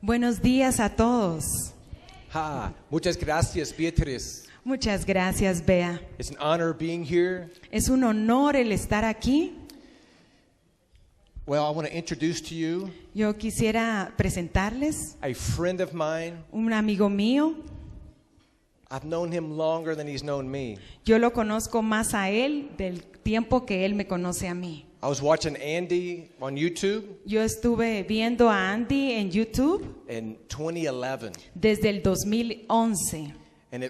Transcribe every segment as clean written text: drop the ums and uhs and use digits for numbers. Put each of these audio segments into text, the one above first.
Buenos días a todos. Muchas gracias, Beatriz. Muchas gracias, Bea. It's an honor being here. Es un honor el estar aquí. Well, I want to introduce to you Yo quisiera presentarles a friend of mine. un amigo mío. I've known him longer than he's known me. Yo lo conozco más a él del tiempo que él me conoce a mí. I was watching Andy on YouTube Yo estuve viendo a Andy en YouTube in 2011, desde el 2011 and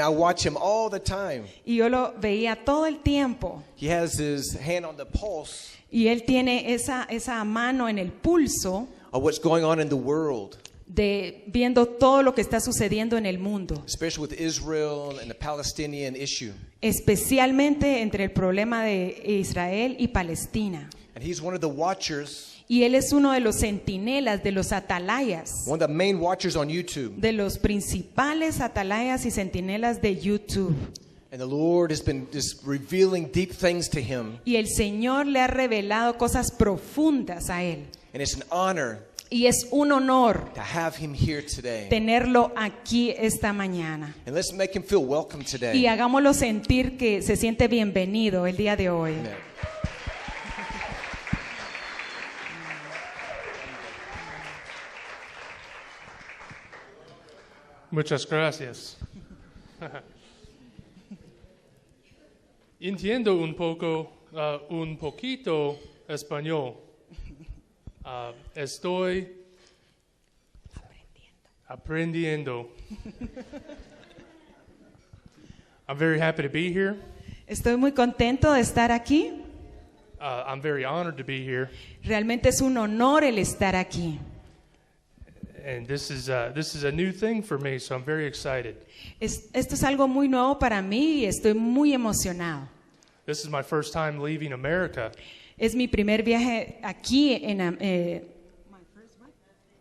I watch him all the time. y yo lo veía todo el tiempo. He has his hand on the pulse Y él tiene esa mano en el pulso of what's going on in the world, de viendo todo lo que está sucediendo en el mundo, especially with Israel and the Palestinian issue. especialmente entre el problema de Israel y Palestina. And he's one of the watchers, Y él es uno de los centinelas, de los atalayas, one of the main watchers on YouTube. de los principales atalayas y centinelas de YouTube. And the Lord has been just revealing deep things to him. Y el Señor le ha revelado cosas profundas a él. And it's an honor Y es un honor to have him here today. tenerlo aquí esta mañana. And let's make him feel welcome today. Y hagámoslo sentir que se siente bienvenido el día de hoy. Amen. Muchas gracias. Entiendo un poquito español. Estoy aprendiendo. I'm very happy to be here. Estoy muy contento de estar aquí. I'm very honored to be here. Realmente es un honor el estar aquí. And this is a new thing for me, so I'm very excited. Esto es algo muy nuevo para mí y estoy muy emocionado. This is my first time leaving America. Es mi primer viaje aquí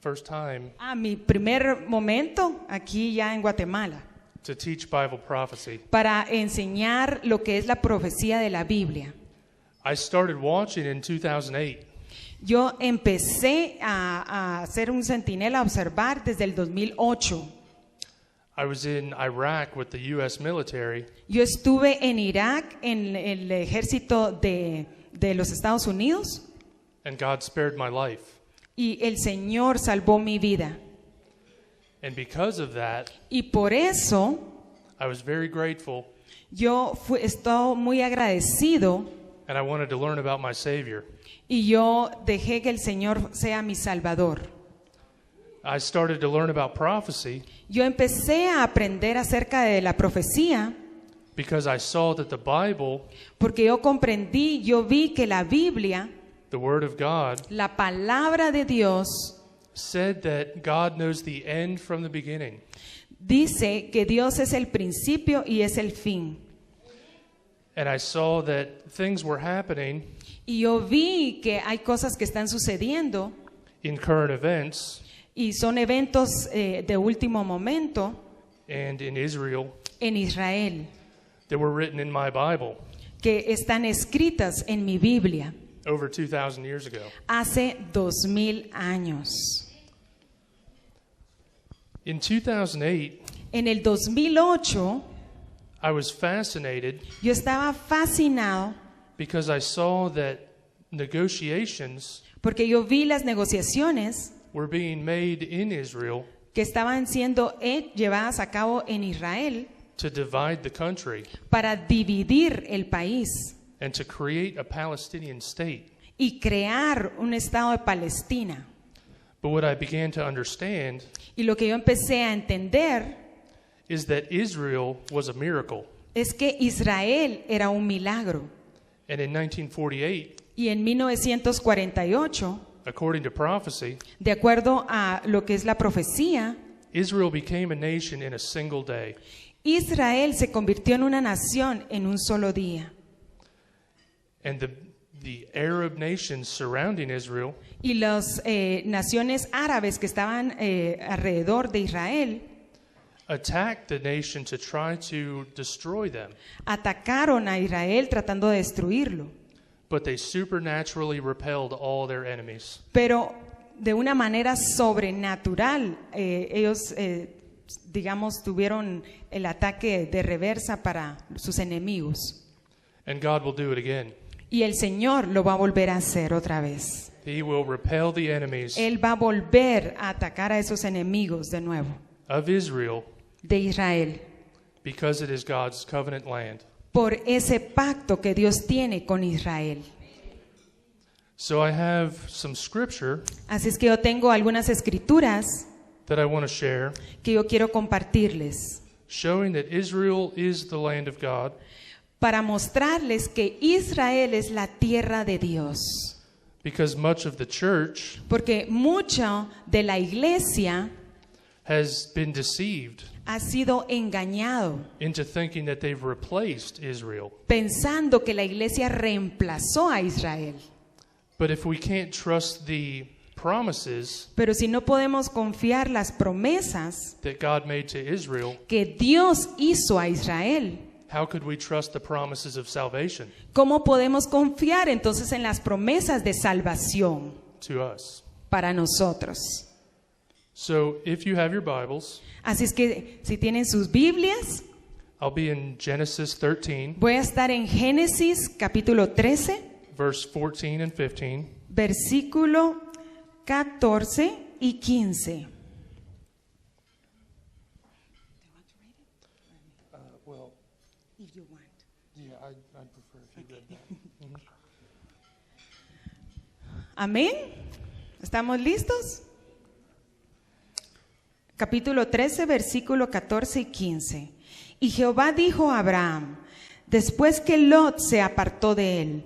First time mi primer momento aquí ya en Guatemala to teach Bible prophecy. para enseñar lo que es la profecía de la Biblia. I started watching in 2008. Yo empecé a ser un centinela, a observar desde el 2008. I was in Iraq with the U.S. military, Yo estuve en Irak en el ejército de los Estados Unidos and God spared my life. y el Señor salvó mi vida. And because of that, Y por eso I was very grateful, yo estoy muy agradecido and I wanted to learn about my Savior. y yo dejé que el Señor sea mi Salvador. I started to learn about prophecy Yo empecé a aprender acerca de la profecía because I saw that the Bible, porque yo comprendí, yo vi que la Biblia, the Word of God, la palabra de Dios, said that God knows the end from the beginning. dice que Dios es el principio y es el fin. And I saw that things were happening Y yo vi que hay cosas que están sucediendo in current events y son eventos de último momento and in Israel en Israel that were written in my Bible que están escritas en mi Biblia over 2,000 years ago. hace 2000 años. In 2008, En el 2008 I was fascinated yo estaba fascinado because I saw that negotiations porque yo vi las negociaciones were being made in Israel que estaban siendo llevadas a cabo en Israel to divide the country para dividir el país and to create a Palestinian state. y crear un estado de Palestina. But what I began to understand Y lo que yo empecé a entender is that Israel was a miracle. es que Israel era un milagro. And in 1948, Y en 1948, according to prophecy, de acuerdo a lo que es la profecía, Israel became a nation in a single day. Israel se convirtió en una nación en un solo día. And the Arab nations surrounding Israel Y las naciones árabes que estaban alrededor de Israel attacked the nation to try to destroy them. atacaron a Israel tratando de destruirlo. But they supernaturally repelled all their enemies. Pero de una manera sobrenatural, ellos, digamos, tuvieron el ataque de reversa para sus enemigos. And God will do it again. Y el Señor lo va a volver a hacer otra vez. He will repel the enemies Él va a volver a atacar a esos enemigos de nuevo, of Israel de Israel, because it is God's covenant land. por ese pacto que Dios tiene con Israel. So I have some scripture Así es que yo tengo algunas escrituras that I want to share, que yo quiero compartirles showing that Israel is the land of God, para mostrarles que Israel es la tierra de Dios. because much of the church Porque mucho de la iglesia has been deceived ha sido engañado, into thinking that they've replaced Israel. pensando que la iglesia reemplazó a Israel. But if we can't trust the promises Pero si no podemos confiar las promesas that God made to Israel, que Dios hizo a Israel, how could we trust the promises of salvation ¿cómo podemos confiar entonces en las promesas de salvación to us? para nosotros? So if you have your Bibles, Así es que si tienen sus Biblias, I'll be in Genesis 13, voy a estar en Génesis capítulo 13, verse 14 and 15. versículo 14 y 15. Well, yeah, I'd prefer if you read that. Amén. ¿Estamos listos? Capítulo 13, versículo 14 y 15. Y Jehová dijo a Abraham, después que Lot se apartó de él,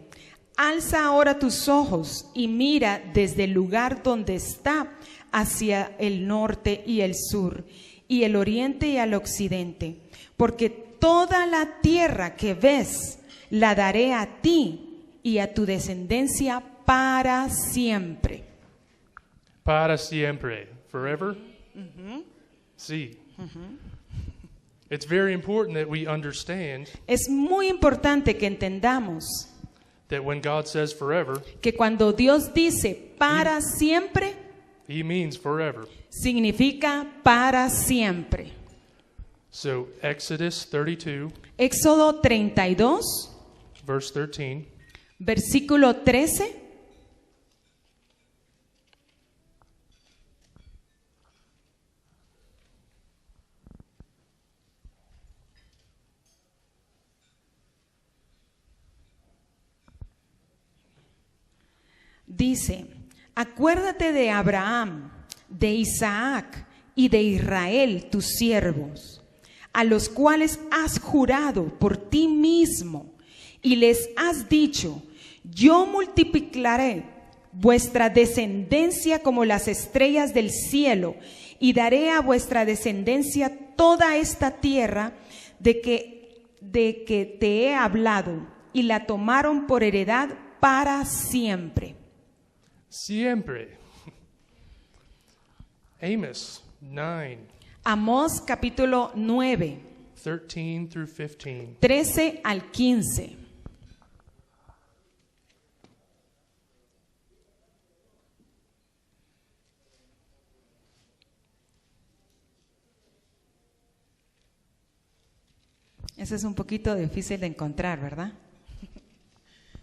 alza ahora tus ojos y mira desde el lugar donde está hacia el norte y el sur, y el oriente y al occidente, porque toda la tierra que ves la daré a ti y a tu descendencia para siempre. Para siempre, forever. See, it's very important that we understand Es muy importante que entendamos that when God says forever, que cuando Dios dice para siempre, He means forever. significa para siempre. So Exodus 32, Éxodo 32, verse 13. versículo 13. Dice, acuérdate de Abraham, de Isaac y de Israel, tus siervos, a los cuales has jurado por ti mismo y les has dicho, yo multiplicaré vuestra descendencia como las estrellas del cielo y daré a vuestra descendencia toda esta tierra de que te he hablado, y la tomaron por heredad para siempre. Siempre. Amos 9, Amós capítulo 9, 13 through 15. 13 al 15. Ese es un poquito difícil de encontrar, ¿verdad?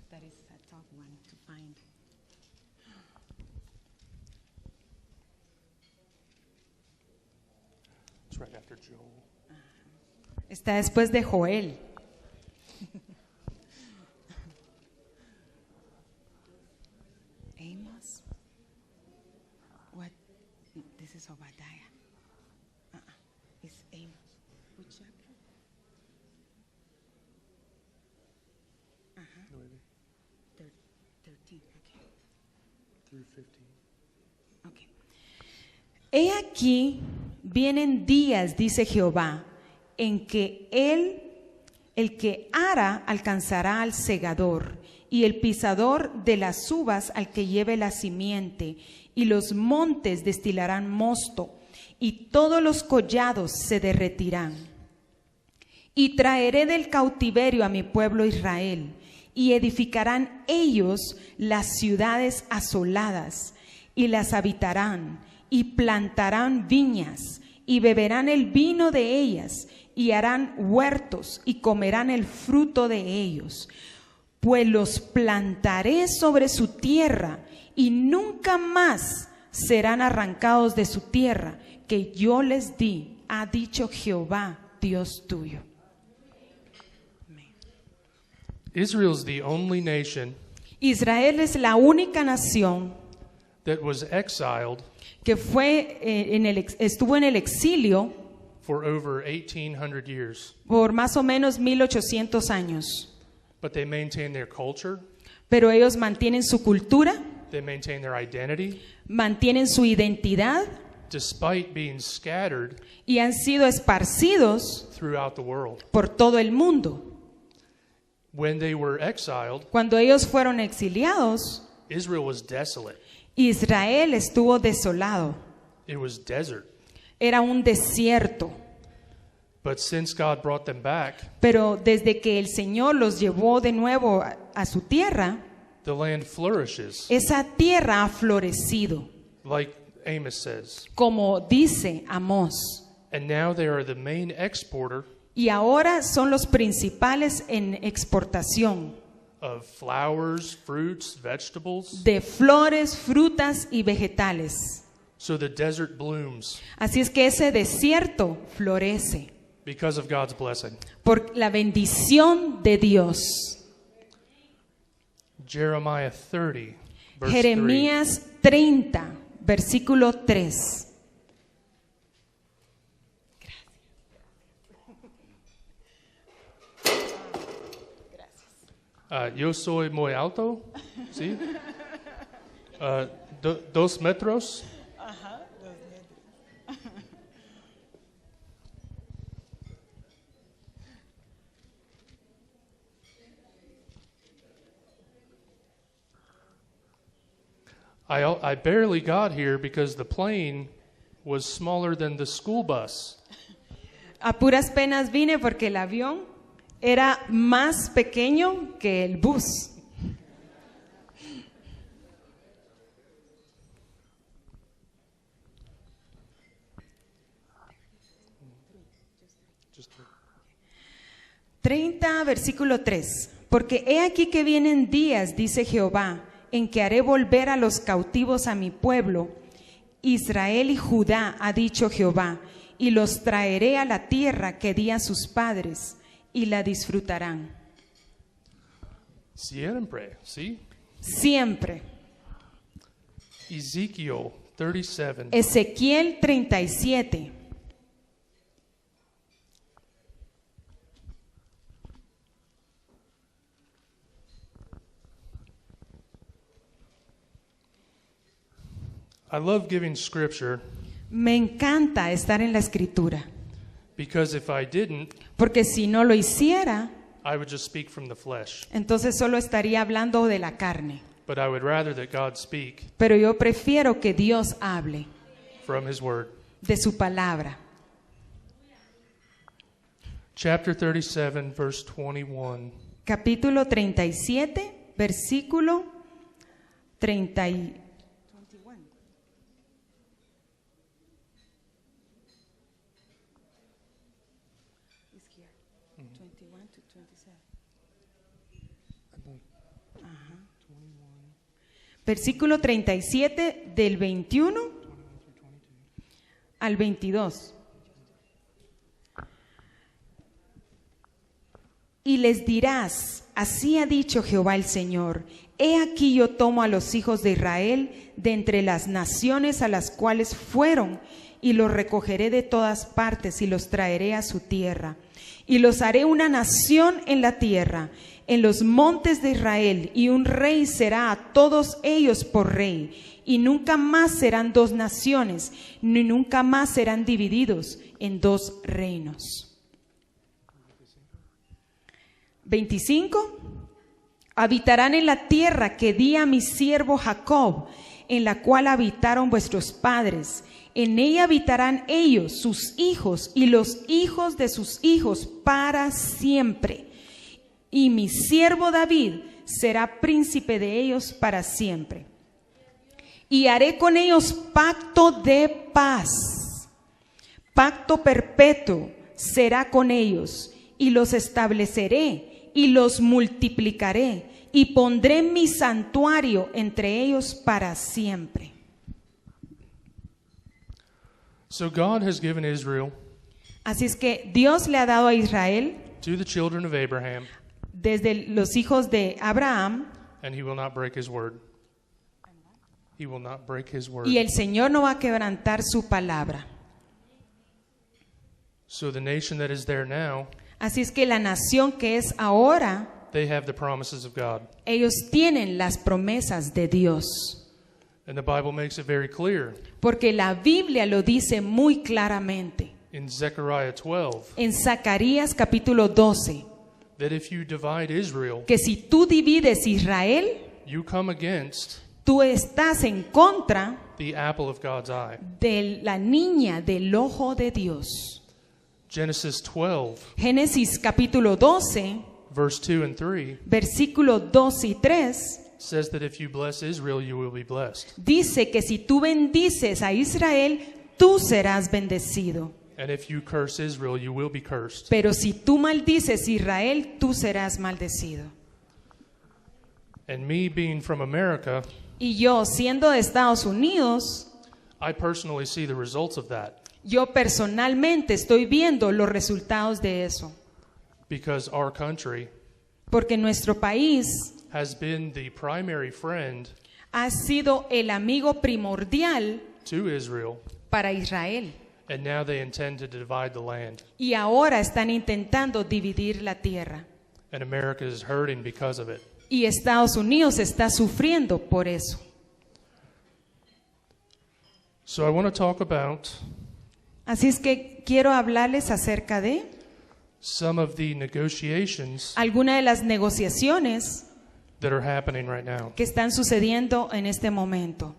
That is a tough one to find. It's right after Joel. Está después de Joel. Amos. What? This is Obadiah. It's Amos. Which chapter? 13. Okay. Through 15. Okay. He aquí vienen días, dice Jehová, en que el que ara alcanzará al segador, y el pisador de las uvas al que lleve la simiente, y los montes destilarán mosto, y todos los collados se derretirán. Y traeré del cautiverio a mi pueblo Israel, y edificarán ellos las ciudades asoladas, y las habitarán, y plantarán viñas, y beberán el vino de ellas, y harán huertos, y comerán el fruto de ellos. Pues los plantaré sobre su tierra, y nunca más serán arrancados de su tierra, que yo les di, ha dicho Jehová, Dios tuyo. Israel's the only nation Israel es la única nación that was exiled que estuvo en el exilio for over 1,800 years. por más o menos 1800 años. But they maintain their culture, Pero ellos mantienen su cultura, they maintain their identity, mantienen su identidad despite being scattered y han sido esparcidos throughout the world. por todo el mundo. When they were exiled, Cuando ellos fueron exiliados, Israel was desolate. Israel estuvo desolado. It was desert. Era un desierto. But since God brought them back, Pero desde que el Señor los llevó de nuevo a su tierra, the land flourishes, esa tierra ha florecido, like Amos says. como dice Amós. And now they are the main exporter Y ahora son los principales en exportación of flowers, fruits, vegetables. de flores, frutas y vegetales. So the desert blooms Así es que ese desierto florece because of God's blessing. por la bendición de Dios. Jeremiah 30, verse 3. Jeremías 30, versículo 3. Yo soy muy alto, ¿sí? 2 metros. I barely got here because the plane was smaller than the school bus. A puras penas vine porque el avión era más pequeño que el bus. Just 30, versículo 3. Porque he aquí que vienen días, dice Jehová, en que haré volver a los cautivos a mi pueblo, Israel y Judá, ha dicho Jehová, y los traeré a la tierra que di a sus padres, y la disfrutarán. Siempre, ¿sí? Siempre. Ezekiel 37. Ezequiel 37. I love giving scripture Me encanta estar en la escritura, because if I didn't, porque si no lo hiciera, I would just speak from the flesh. entonces solo estaría hablando de la carne. But I would rather that God speak Pero yo prefiero que Dios hable from His Word. de su palabra. Chapter 37, verse 21. Capítulo 37, versículo 30. Versículo 37 del 21 al 22. Y les dirás, así ha dicho Jehová el Señor, he aquí yo tomo a los hijos de Israel de entre las naciones a las cuales fueron, y los recogeré de todas partes y los traeré a su tierra. Y los haré una nación en la tierra, en los montes de Israel, y un rey será a todos ellos por rey. Y nunca más serán dos naciones, ni nunca más serán divididos en dos reinos. 25. Habitarán en la tierra que di a mi siervo Jacob, en la cual habitaron vuestros padres. En ella habitarán ellos, sus hijos y los hijos de sus hijos para siempre. Y mi siervo David será príncipe de ellos para siempre. y haré con ellos pacto de paz. Pacto perpetuo será con ellos, y los estableceré, y los multiplicaré, y pondré mi santuario entre ellos para siempre. So God has given Israel Así es que Dios le ha dado a Israel, to the children of Abraham, desde los hijos de Abraham, and he will not break his word. He will not break his word. y el Señor no va a quebrantar su palabra. So the nation that is there now, Así es que la nación que es ahora, they have the promises of God. ellos tienen las promesas de Dios. And the Bible makes it very clear Porque la Biblia lo dice muy claramente. in Zechariah 12 En Zacarías capítulo 12, that if you divide Israel, que si tú divides Israel, you come against tú estás en contra the apple of God's eye. de la niña del ojo de Dios. Genesis 12, Génesis capítulo 12, verse 2 and 3 versículos 2 y 3, says that if you bless Israel, you will be blessed. dice que si tú bendices a Israel, tú serás bendecido. And if you curse Israel, you will be cursed. Pero si tú maldices Israel, tú serás maldecido. And me being from America, Y yo, siendo de Estados Unidos, I personally see the results of that yo personalmente estoy viendo los resultados de eso. because our country Porque nuestro país has been the primary friend ha sido el amigo primordial to Israel, para Israel. and now they intend to divide the land. Y ahora están intentando dividir la tierra. And America is hurting because of it. Y Estados Unidos está sufriendo por eso. So I want to talk about Así es que quiero hablarles acerca de some of the negotiations alguna de las negociaciones that are happening right now. que están sucediendo en este momento.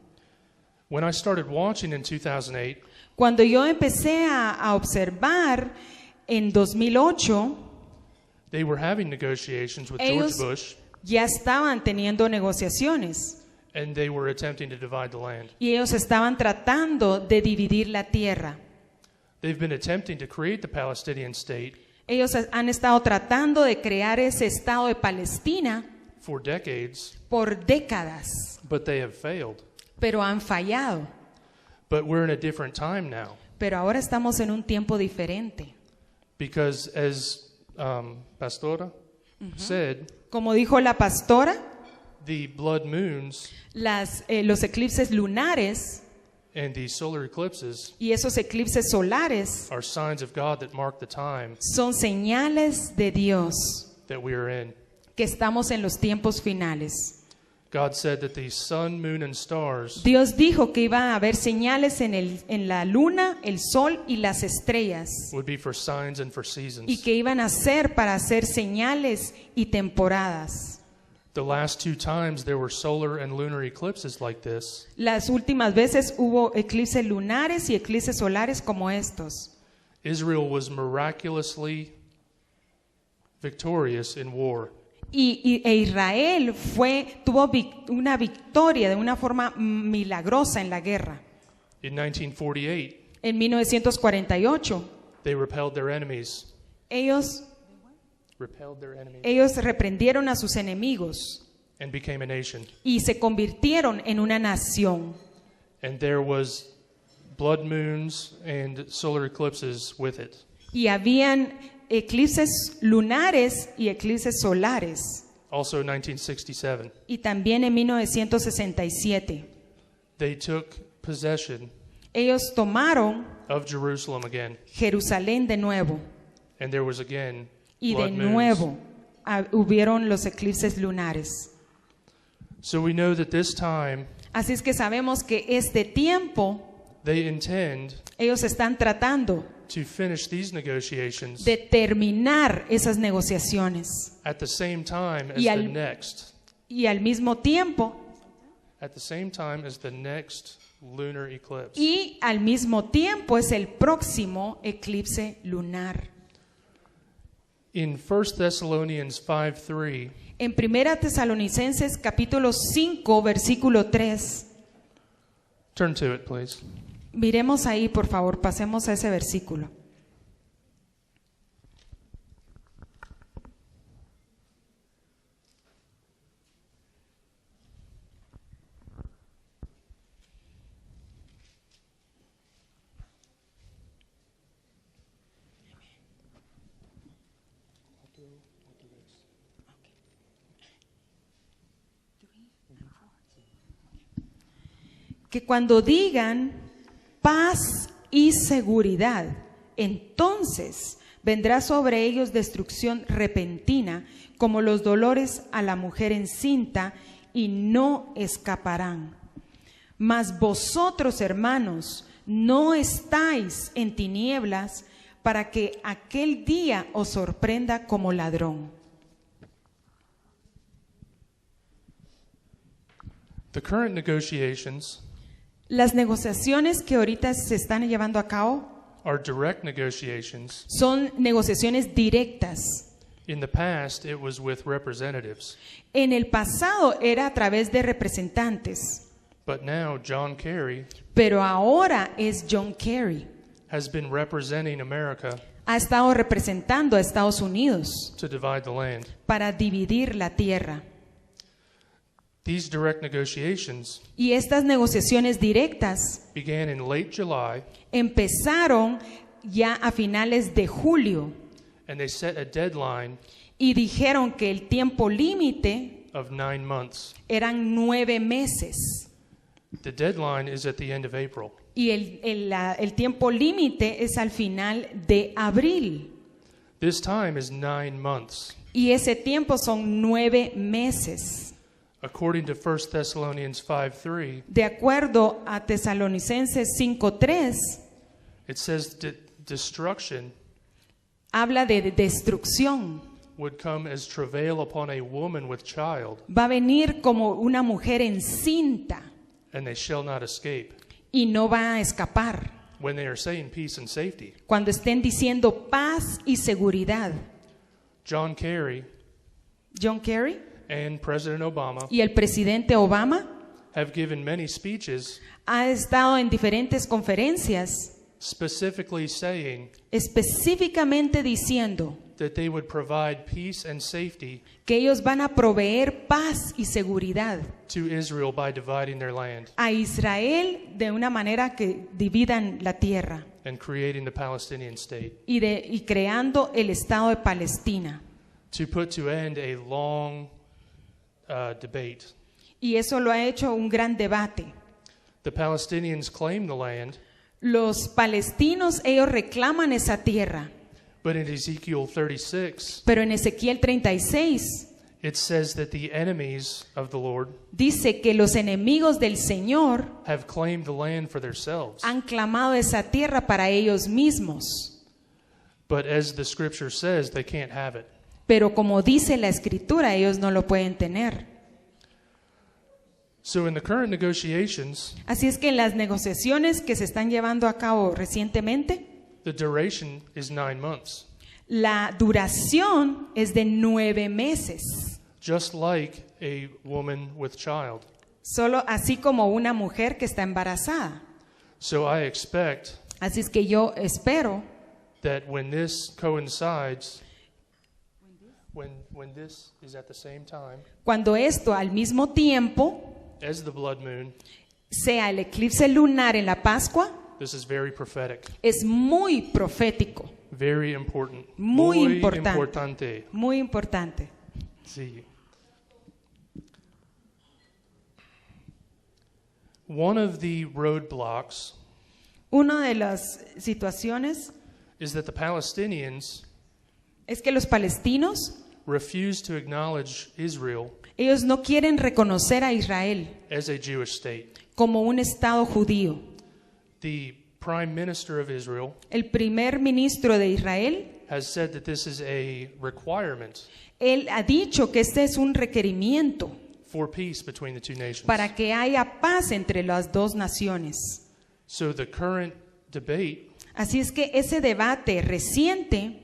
When I started watching in 2008, Cuando yo empecé a observar en 2008, they were having negotiations with ellos George Bush, ya estaban teniendo negociaciones and they were attempting to divide the land. y ellos estaban tratando de dividir la tierra. They've been attempting to create the Palestinian state Ellos han estado tratando de crear ese estado de Palestina for decades, por décadas, but they have failed. pero han fallado. But we're in a different time now Pero ahora estamos en un tiempo diferente. because, as Pastora said, Como dijo la pastora, the blood moons los eclipses lunares and the solar eclipses y esos eclipses solares are signs of God that mark the time son señales de Dios that we are in. que estamos en los tiempos finales. God said that the sun, moon, and stars Dios dijo que iba a haber señales en la luna, el sol y las estrellas, would be for signs and for y seasons. que iban a ser para hacer señales y temporadas. The last two times there were solar and lunar eclipses like this, Las últimas veces hubo eclipses lunares y eclipses solares como estos. Israel was miraculously victorious in war. E Israel tuvo una victoria de una forma milagrosa en la guerra. In 1948, En 1948, they repelled their enemies. ellos Ellos reprendieron a sus enemigos and became a nation. y se convirtieron en una nación. And there was blood moons and solar eclipses with it. Y habían eclipses lunares y eclipses solares. Also in 1967, Y también en 1967, they took possession ellos tomaron of Jerusalem again. Jerusalén de nuevo. And there was again Y de blood moons. nuevo hubieron los eclipses lunares. So we know that this time Así es que sabemos que este tiempo they intend ellos están tratando to finish these negotiations de terminar esas negociaciones. at the same time as Y the al- next Y al mismo tiempo, lunar eclipse. y al mismo tiempo es el próximo eclipse lunar. In 1 Thessalonians 5:3, En 1 Tesalonicenses capítulo 5, versículo 3, Turn to it, please. Miremos ahí, por favor, pasemos a ese versículo. Que cuando digan paz y seguridad, entonces vendrá sobre ellos destrucción repentina, como los dolores a la mujer encinta, y no escaparán. Mas vosotros, hermanos, no estáis en tinieblas, para que aquel día os sorprenda como ladrón. The current negotiations Las negociaciones que ahorita se están llevando a cabo are direct negotiations. son negociaciones directas. In the past, it was with representatives. En el pasado era a través de representantes, But now, John Kerry pero ahora es John Kerry. has been representing America Ha estado representando a Estados Unidos to divide the land. para dividir la tierra. These direct negotiations Y estas negociaciones directas began in late July, empezaron ya a finales de julio and they set a deadline y dijeron que el tiempo límite of 9 months. eran 9 meses. The deadline is at the end of April. Y el tiempo límite es al final de abril. This time is 9 months. Y ese tiempo son 9 meses. According to 1 Thessalonians 5:3, De acuerdo a Tesalonicenses 5:3, it says that destruction habla de destrucción. would come as travail upon a woman with child, Va a venir como una mujer encinta and they shall not escape. y no va a escapar. When they are saying peace and safety, Cuando estén diciendo paz y seguridad. John Kerry John Kerry and President Obama y el presidente Obama have given many speeches ha estado en diferentes conferencias specifically saying específicamente diciendo that they would provide peace and safety que ellos van a proveer paz y seguridad to Israel by dividing their land a Israel de una manera que dividan la tierra and creating the Palestinian state, y creando el Estado de Palestina. to put to end a long debate. Y eso lo ha hecho un gran debate. The Palestinians claim the land, Los palestinos, ellos reclaman esa tierra, but in Ezekiel 36, pero en Ezequiel 36 it says that the enemies of the Lord dice que los enemigos del Señor have claimed the land for themselves. han clamado esa tierra para ellos mismos. But as the scripture says, they can't have it. Pero como dice la Escritura, ellos no lo pueden tener. So in the current negotiations, Así es que en las negociaciones que se están llevando a cabo recientemente, the duration is 9 months. la duración es de 9 meses. Just like a woman with child. Solo así como una mujer que está embarazada. So I expect Así es que yo espero that when this coincides, when this is at the same time cuando esto al mismo tiempo as the blood moon, sea el eclipse lunar en la Pascua, this is very prophetic, es muy profético, very important, muy importante. importante, muy importante. Sí. One of the roadblocks Una de las situaciones is that the Palestinians es que los palestinos, refuse to acknowledge Israel ellos no quieren reconocer a Israel as a Jewish state. como un estado judío. The Prime Minister of Israel El primer ministro de Israel, has said that this is a requirement él ha dicho que este es un requerimiento for peace between the two nations. para que haya paz entre las dos naciones. So the current debate Así es que ese debate reciente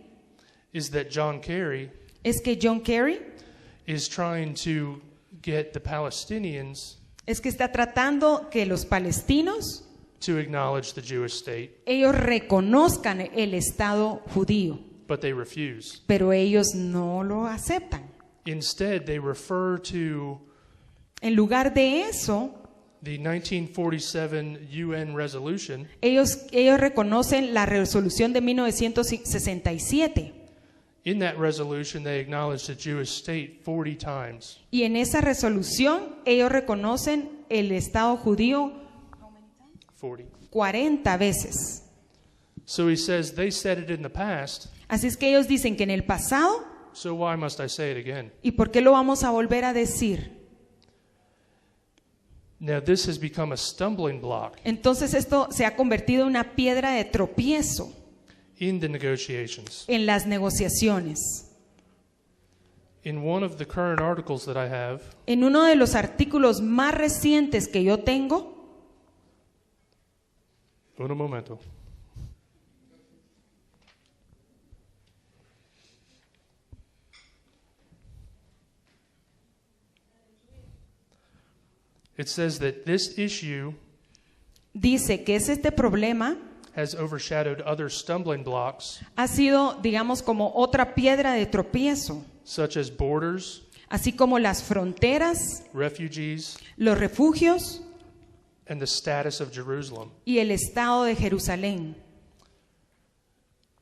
is that John Kerry es que John Kerry is trying to get the Palestinians Es que está tratando que los palestinos, to acknowledge the Jewish state, ellos reconozcan el Estado judío, but they refuse. pero ellos no lo aceptan. Instead, they refer to En lugar de eso, the 1947 UN resolution ellos reconocen la resolución de 1967. In that resolution, they acknowledge the Jewish state 40 times. Y en esa resolución ellos reconocen el Estado judío 40. 40 veces. So he says they said it in the past, Así es que ellos dicen que en el pasado, so why must I say it again? ¿y por qué lo vamos a volver a decir? Now this has become a stumbling block Entonces esto se ha convertido en una piedra de tropiezo in the negotiations. en las negociaciones. In one of the current articles that I have, En uno de los artículos más recientes que yo tengo, un momento. It says that this issue dice que este problema has overshadowed other stumbling blocks, ha sido, digamos, como otra piedra de tropiezo, such as borders, así como las fronteras, refugees, los refugios and the status of Jerusalem. y el Estado de Jerusalén.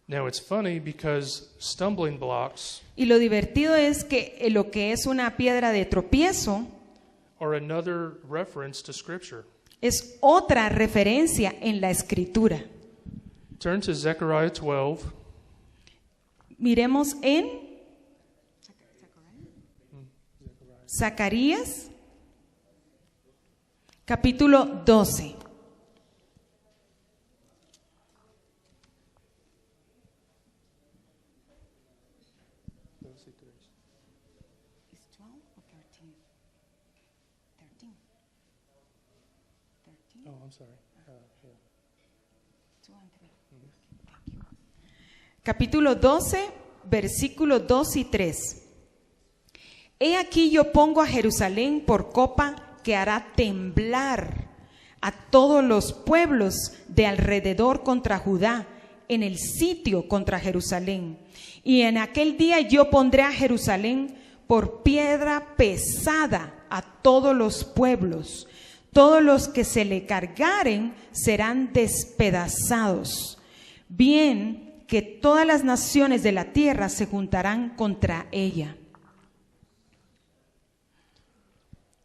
Now it's funny because stumbling blocks Y lo divertido es que lo que es una piedra de tropiezo are another reference to Scripture. es otra referencia en la Escritura. Turn to Zechariah 12. Miremos en Zacarías, capítulo 12. Oh, I'm sorry. Capítulo 12, versículos 2 y 3. He aquí yo pongo a Jerusalén por copa que hará temblar a todos los pueblos de alrededor contra Judá, en el sitio contra Jerusalén. Y en aquel día yo pondré a Jerusalén por piedra pesada a todos los pueblos. Todos los que se le cargaren serán despedazados. Bien que todas las naciones de la tierra se juntarán contra ella.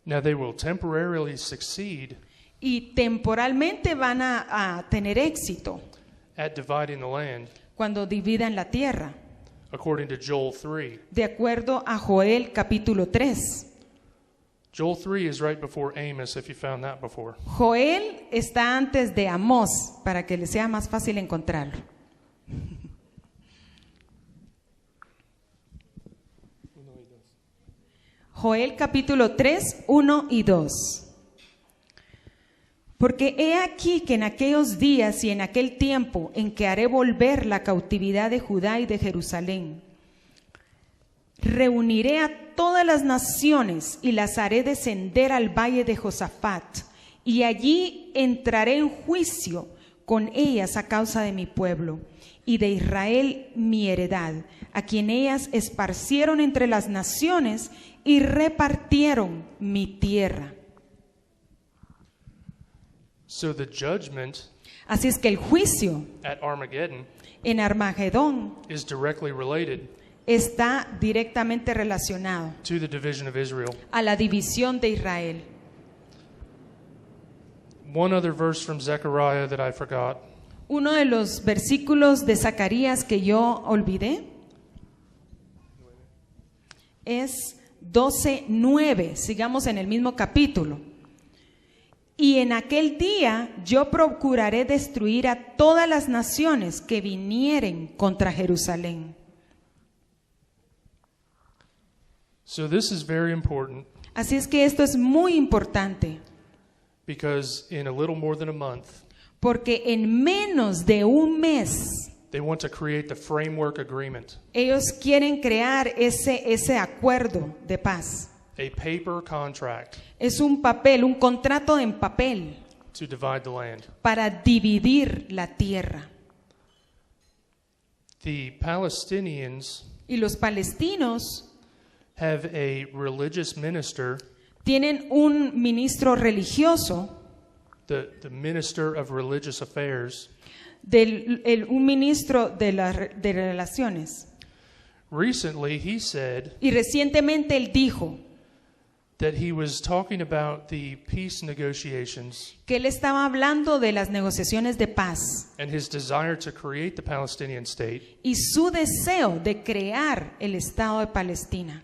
Now they will temporarily succeed Y temporalmente van a tener éxito at dividing the land, cuando dividan la tierra, according to Joel 3. de acuerdo a Joel capítulo 3. Joel 3 is right before Amos, if you found that before. Joel está antes de Amós, para que les sea más fácil encontrarlo. Joel capítulo 3, 1 y 2. Porque he aquí que en aquellos días y en aquel tiempo en que haré volver la cautividad de Judá y de Jerusalén, reuniré a todas las naciones y las haré descender al valle de Josafat, y allí entraré en juicio con ellas a causa de mi pueblo y de Israel mi heredad, a quien ellas esparcieron entre las naciones y repartieron mi tierra. So the judgment Así es que el juicio at Armageddon en Armagedón is directly related está directamente relacionado to the division of Israel. a la división de Israel. One other verse from Zechariah that I forgot. Uno de los versículos de Zacarías que yo olvidé es 12:9. Sigamos en el mismo capítulo. Y en aquel día yo procuraré destruir a todas las naciones que vinieren contra Jerusalén. So this is very important Así es que esto es muy importante, because in a little more than a month, porque en menos de un mes they want to create the framework agreement, ellos quieren crear ese acuerdo de paz, a paper contract Es un papel, un contrato en papel to divide the land. para dividir la tierra. The Palestinians Y los palestinos have a religious minister, tienen un ministro religioso, the minister of religious affairs. un ministro de relaciones. Recently, he said Y recientemente él dijo that he was talking about the peace negotiations que él estaba hablando de las negociaciones de paz and his desire to create the Palestinian state, y su deseo de crear el Estado de Palestina.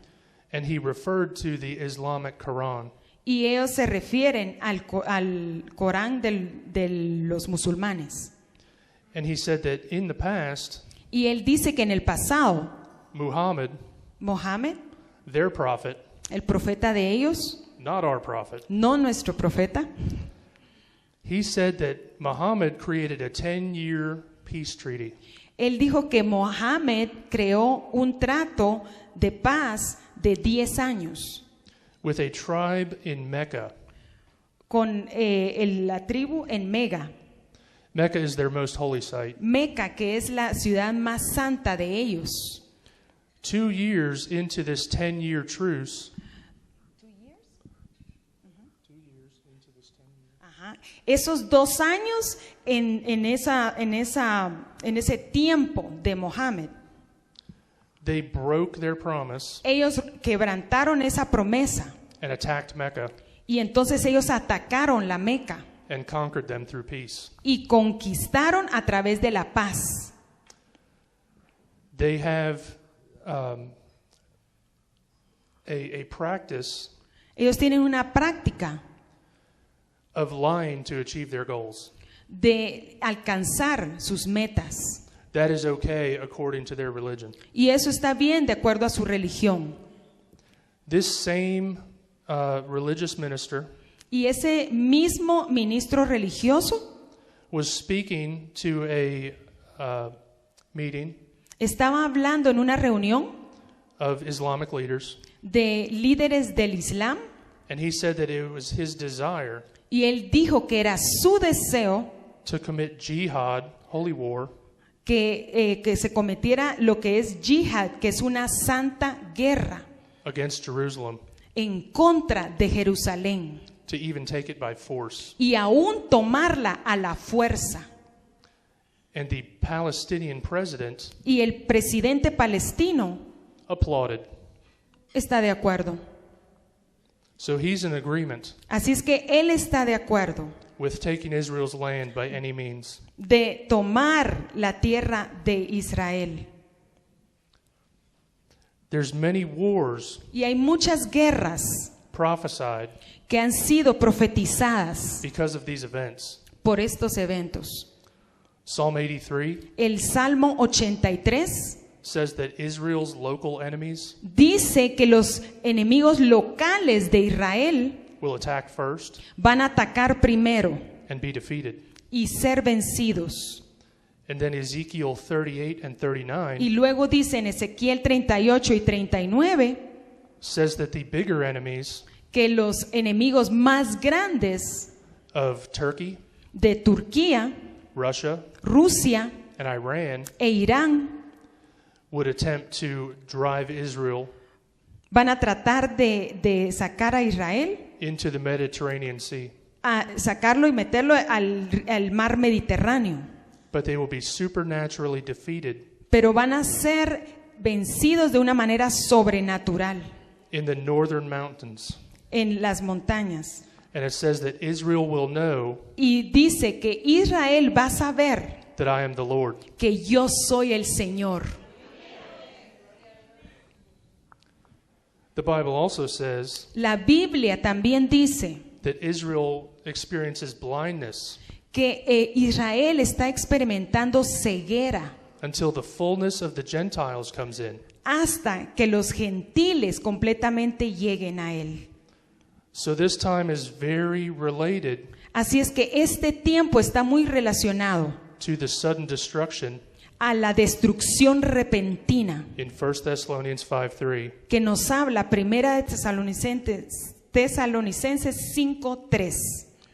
and he referred to the Islamic Quran. Y ellos se refieren al Corán de los musulmanes. And he said that in the past, Y él dice que en el pasado, Muhammad, Mohammed, their prophet, el profeta de ellos, not our prophet, no nuestro profeta, he said that Muhammad created a 10-year peace treaty él dijo que Mohammed creó un trato de paz de 10 años with a tribe in Mecca. con la tribu en Mega. Mecca is their most holy site. Meca, que es la ciudad más santa de ellos. 2 years into this 10-year truce, Ajá. Esos 2 años en ese tiempo de Mohammed, they broke their promise ellos quebrantaron esa promesa and attacked Mecca y entonces ellos atacaron la Meca and conquered them through peace. y conquistaron a través de la paz. They have a practice Ellos tienen una práctica of lying to achieve their goals. de alcanzar sus metas That is okay according to their religion. y eso está bien de acuerdo a su religión. This same religious minister Y ese mismo ministro religioso was speaking to a meeting estaba hablando en una reunión of Islamic leaders, de líderes del Islam and he said that it was his desire y él dijo que era su deseo to commit jihad, holy war, que se cometiera lo que es yihad, que es una santa guerra against Jerusalem, en contra de Jerusalén to even take it by force. y aún tomarla a la fuerza. And the Palestinian president Y el presidente palestino applauded. está de acuerdo. So he's in agreement Así es que él está de acuerdo with taking Israel's land by any means. de tomar la tierra de Israel. There's many wars Y hay muchas guerras prophesied que han sido profetizadas because of these events. por estos eventos. Psalm 83 El Salmo 83 says that Israel's local enemies dice que los enemigos locales de Israel will attack first van a atacar primero and be defeated. y ser vencidos. And then Ezekiel 38 and 39 Y luego dice en Ezequiel 38 y 39 says that the bigger enemies que los enemigos más grandes of Turkey, de Turquía, Russia, Rusia and Iran e Irán would attempt to drive Israel van a tratar de sacar a Israel, into the Mediterranean Sea. a sacarlo y meterlo al mar Mediterráneo. But they will be supernaturally defeated Pero van a ser vencidos de una manera sobrenatural in the northern mountains. en las montañas. And it says that Israel will know Y dice que Israel va a saber that I am the Lord. que yo soy el Señor. The Bible also says La Biblia también dice that Israel experiences blindness que Israel está experimentando ceguera until the fullness of the Gentiles comes in. hasta que los gentiles completamente lleguen a él. So this time is very related Así es que este tiempo está muy relacionado to the sudden destruction a la destrucción repentina, in 1 Thessalonians 5:3. que nos habla Primera de Tesalonicenses 5:3,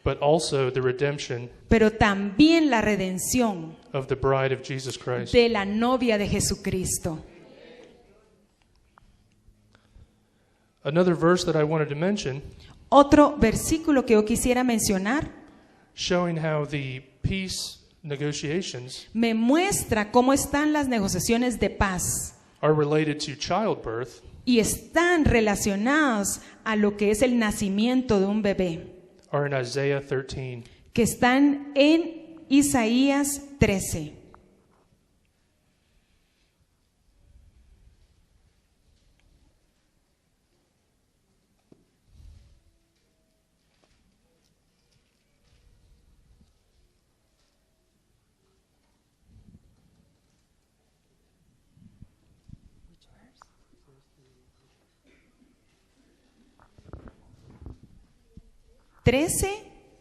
But also the redemption pero también la redención of the bride of Jesus Christ. de la novia de Jesucristo. Another verse that I wanted to mention, Otro versículo que yo quisiera mencionar showing how the peace negotiations me muestra cómo están las negociaciones de paz are related to childbirth, y están relacionadas a lo que es el nacimiento de un bebé, are in Isaiah 13. que están en Isaías 13.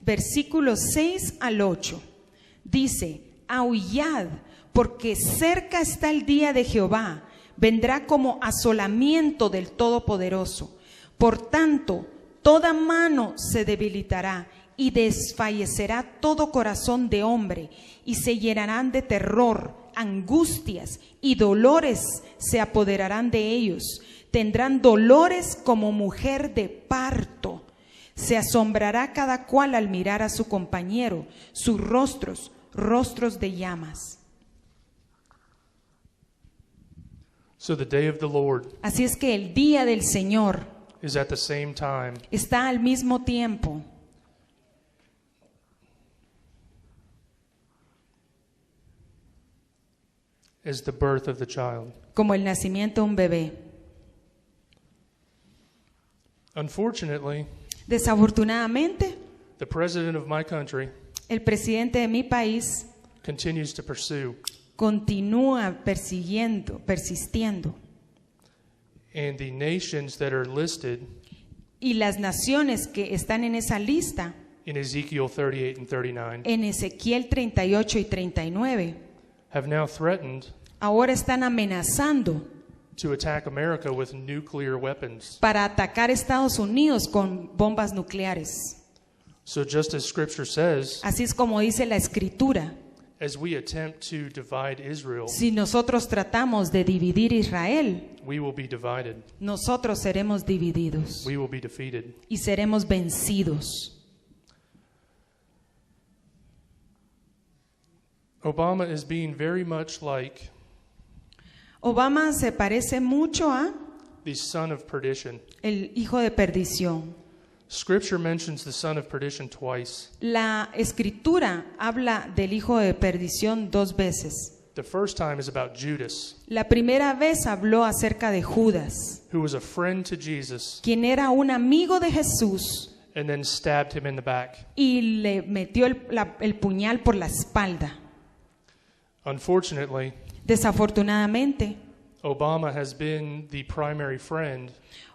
Versículos 6 al 8. Dice: aullad, porque cerca está el día de Jehová, vendrá como asolamiento del Todopoderoso. Por tanto, toda mano se debilitará y desfallecerá todo corazón de hombre, y se llenarán de terror, angustias y dolores se apoderarán de ellos. Tendrán dolores como mujer de parto. Se asombrará cada cual al mirar a su compañero, sus rostros, rostros de llamas. So the day of the Lord Así es que el día del Señor is at the same time está al mismo tiempo as the birth of the child. como el nacimiento de un bebé. Unfortunately, Desafortunadamente, the president of my country el presidente de mi país continues to pursue, continúa persistiendo. and the nations that are listed Y las naciones que están en esa lista, in Ezekiel 38 and 39, en Ezequiel 38 y 39, have now threatened ahora están amenazando to attack America with nuclear weapons. para atacar Estados Unidos con bombas nucleares. So just as Scripture says, Así es como dice la Escritura. as we attempt to divide Israel, Si nosotros tratamos de dividir Israel, we will be divided. nosotros seremos divididos We will be defeated. y seremos vencidos. Obama is being very much like Obama se parece mucho a the son of perdition. el hijo de perdición. Scripture mentions the son of perdition twice. La Escritura habla del hijo de perdición 2 veces. The first time is about Judas, La primera vez habló acerca de Judas, who was a friend to Jesus quien era un amigo de Jesús and then stabbed him in the back. y le metió el puñal por la espalda. Unfortunately, Desafortunadamente, Obama has been the primary friend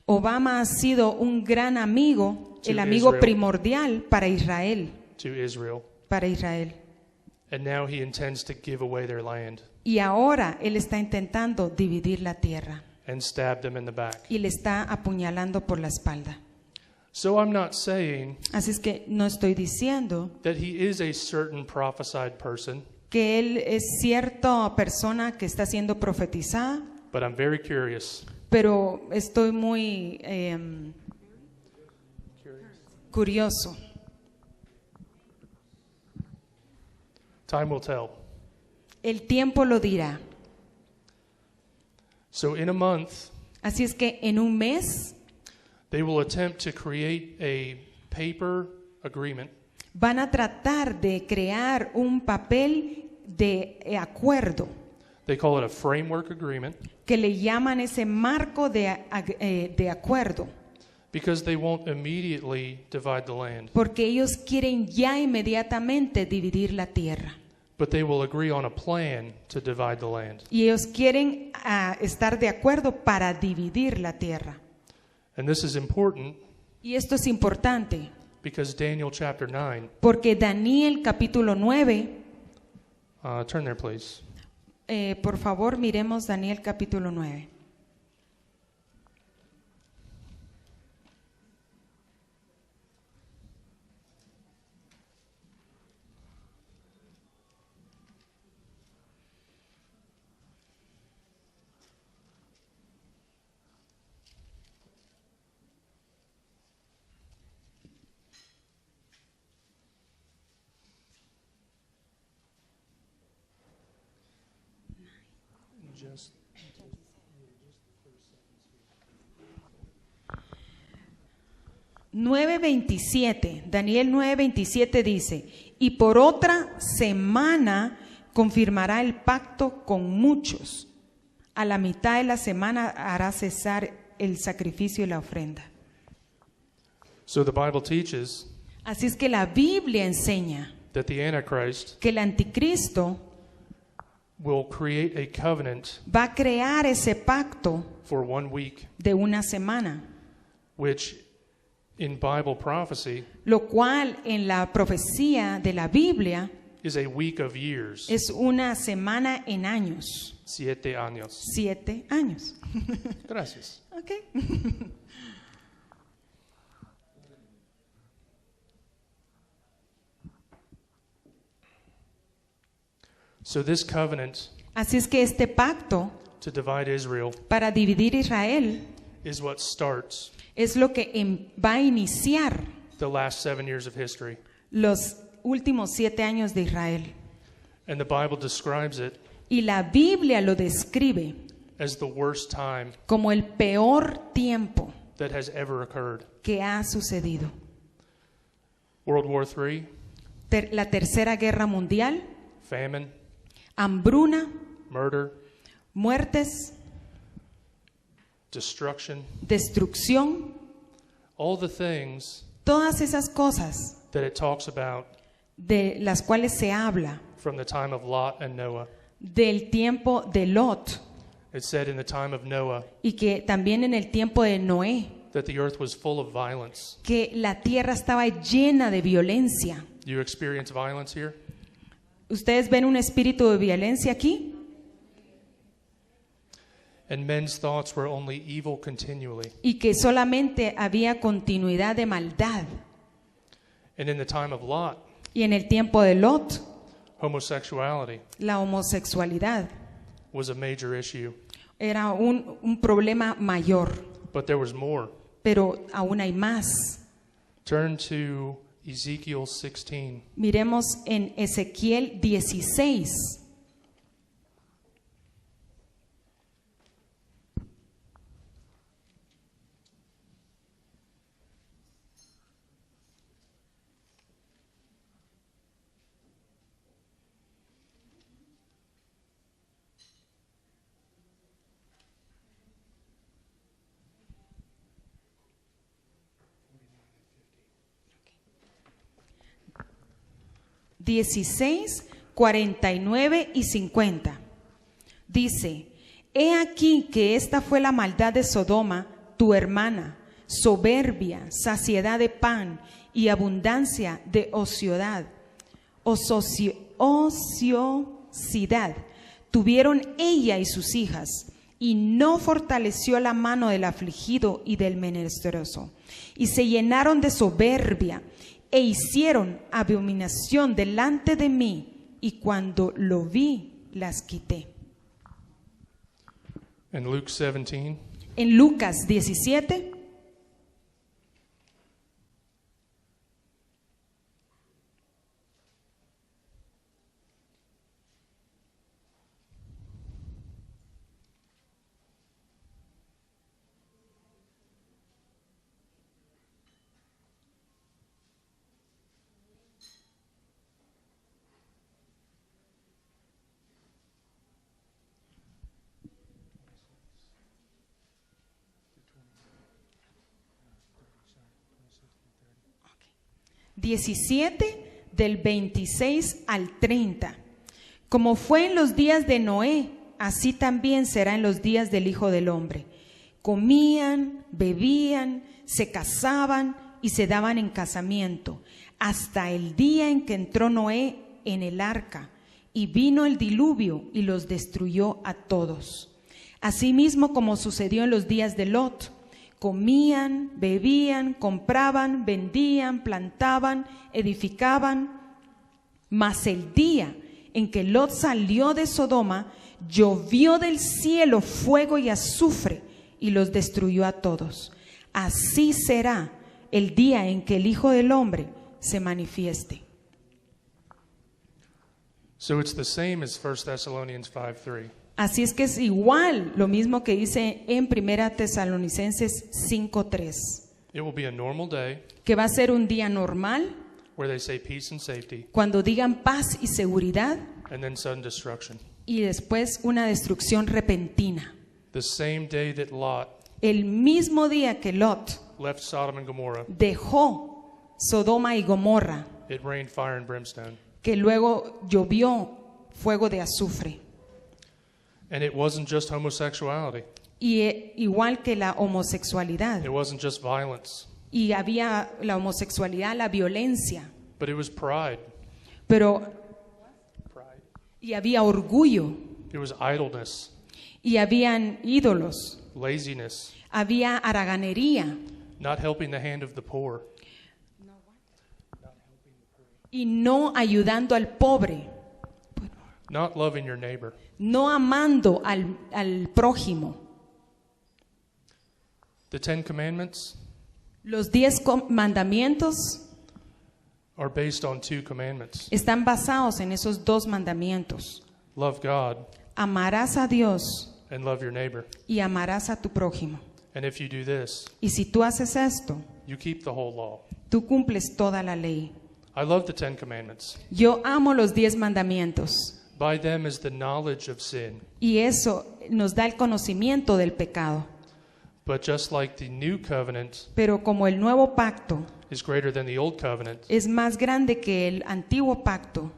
Obama ha sido un gran amigo, To el amigo Israel. primordial para Israel, to Israel, and now he intends to give away their land Y ahora él está intentando dividir la tierra and stab them in the back. y le está apuñalando por la espalda. So I'm not saying Así es que no estoy diciendo that he is a certain prophesied person, que él es cierta persona que está siendo profetizada, but I'm very curious. pero estoy muy curioso. Time will tell. El tiempo lo dirá. So in a month, Así es que en un mes they will attempt to create a paper agreement van a tratar de crear un papel de acuerdo, They call it a framework agreement que le llaman ese marco de acuerdo, because they won't immediately divide the land, porque ellos quieren ya inmediatamente dividir la tierra. but they will agree on a plan to divide the land. Y ellos quieren estar de acuerdo para dividir la tierra. And this is important Y esto es importante, because Daniel chapter 9, porque Daniel capítulo 9, turn there please. Por favor, miremos Daniel capítulo 9. Just 9:27, Daniel 9:27 dice, y por otra semana confirmará el pacto con muchos. A la mitad de la semana hará cesar el sacrificio y la ofrenda. So the Bible teaches Así es que la Biblia enseña that the Antichrist que el anticristo will create a covenant va a crear ese pacto for 1 week, de una semana, which in Bible prophecy lo cual en la profecía de la Biblia is a week of years, es una semana en años, 7 años. 7 años. Gracias. ¿Ok? So this covenant Así es que este pacto to divide Israel para dividir Israel is what starts es lo que va a iniciar the last 7 years of history. los últimos 7 años de Israel. And the Bible describes it Y la Biblia lo describe as the worst time como el peor tiempo that has ever occurred. que ha sucedido. World War III, La Tercera Guerra Mundial, famine, hambruna, murder, muertes, destruction, destrucción, all the things todas esas cosas that it talks about de las cuales se habla from the time of Lot and Noah. del tiempo de Lot It said in the time of Noah y que también en el tiempo de Noé, that the earth was full of violence. que la tierra estaba llena de violencia. You experience violence here? ¿Ustedes ven un espíritu de violencia aquí? And men's thoughts were only evil continually. Y que solamente había continuidad de maldad. And in the time of Lot, Y en el tiempo de Lot, homosexuality la homosexualidad was a major issue. era un problema mayor, But there was more. pero aún hay más. Turn to Ezekiel 16. Miremos en Ezequiel 16. Okay. 16, 49 y 50. Dice, he aquí que esta fue la maldad de Sodoma, tu hermana, soberbia, saciedad de pan y abundancia de ociosidad. Tuvieron ella y sus hijas, y no fortaleció la mano del afligido y del menesteroso. Y se llenaron de soberbia, e hicieron abominación delante de mí, y cuando lo vi, las quité. In Luke 17, En Lucas 17, (Okay) 17 del 26 al 30. Como fue en los días de Noé, así también será en los días del Hijo del Hombre. Comían, bebían, se casaban y se daban en casamiento, hasta el día en que entró Noé en el arca, y vino el diluvio y los destruyó a todos. Asimismo como sucedió en los días de Lot, comían, bebían, compraban, vendían, plantaban, edificaban. Mas el día en que Lot salió de Sodoma, llovió del cielo fuego y azufre y los destruyó a todos. Así será el día en que el Hijo del Hombre se manifieste. So it's the same as 1 Thessalonians 5:3. Así es que es igual lo mismo que dice en 1 Tesalonicenses 5:3, It will be a normal day que va a ser un día normal where they say peace and safety, cuando digan paz y seguridad and then sudden destruction. y después una destrucción repentina. The same day that Lot El mismo día que Lot left Sodom and Gomorrah, dejó Sodoma y Gomorra, it rained fire and brimstone. que luego llovió fuego de azufre. And it wasn't just homosexuality. Y igual que la homosexualidad. It wasn't just violence. Y había la homosexualidad, la violencia. But it was pride. Pero, y había orgullo. It was idleness, Y habían ídolos. laziness, Había haraganería. not helping the hand of the poor, Y no ayudando al pobre. not loving your neighbor. No amando al prójimo. The 10 Commandments Los 10 mandamientos are based on 2 commandments. están basados en esos 2 mandamientos. Love God Amarás a Dios and love your neighbor. y amarás a tu prójimo. And if you do this, Y si tú haces esto, you keep the whole law. tú cumples toda la ley. I love the 10 Commandments. Yo amo los 10 mandamientos. By them is the knowledge of sin. Y eso nos da el conocimiento del pecado. But just like the new covenant Pero como el nuevo pacto is greater than the old covenant, es más grande que el antiguo pacto,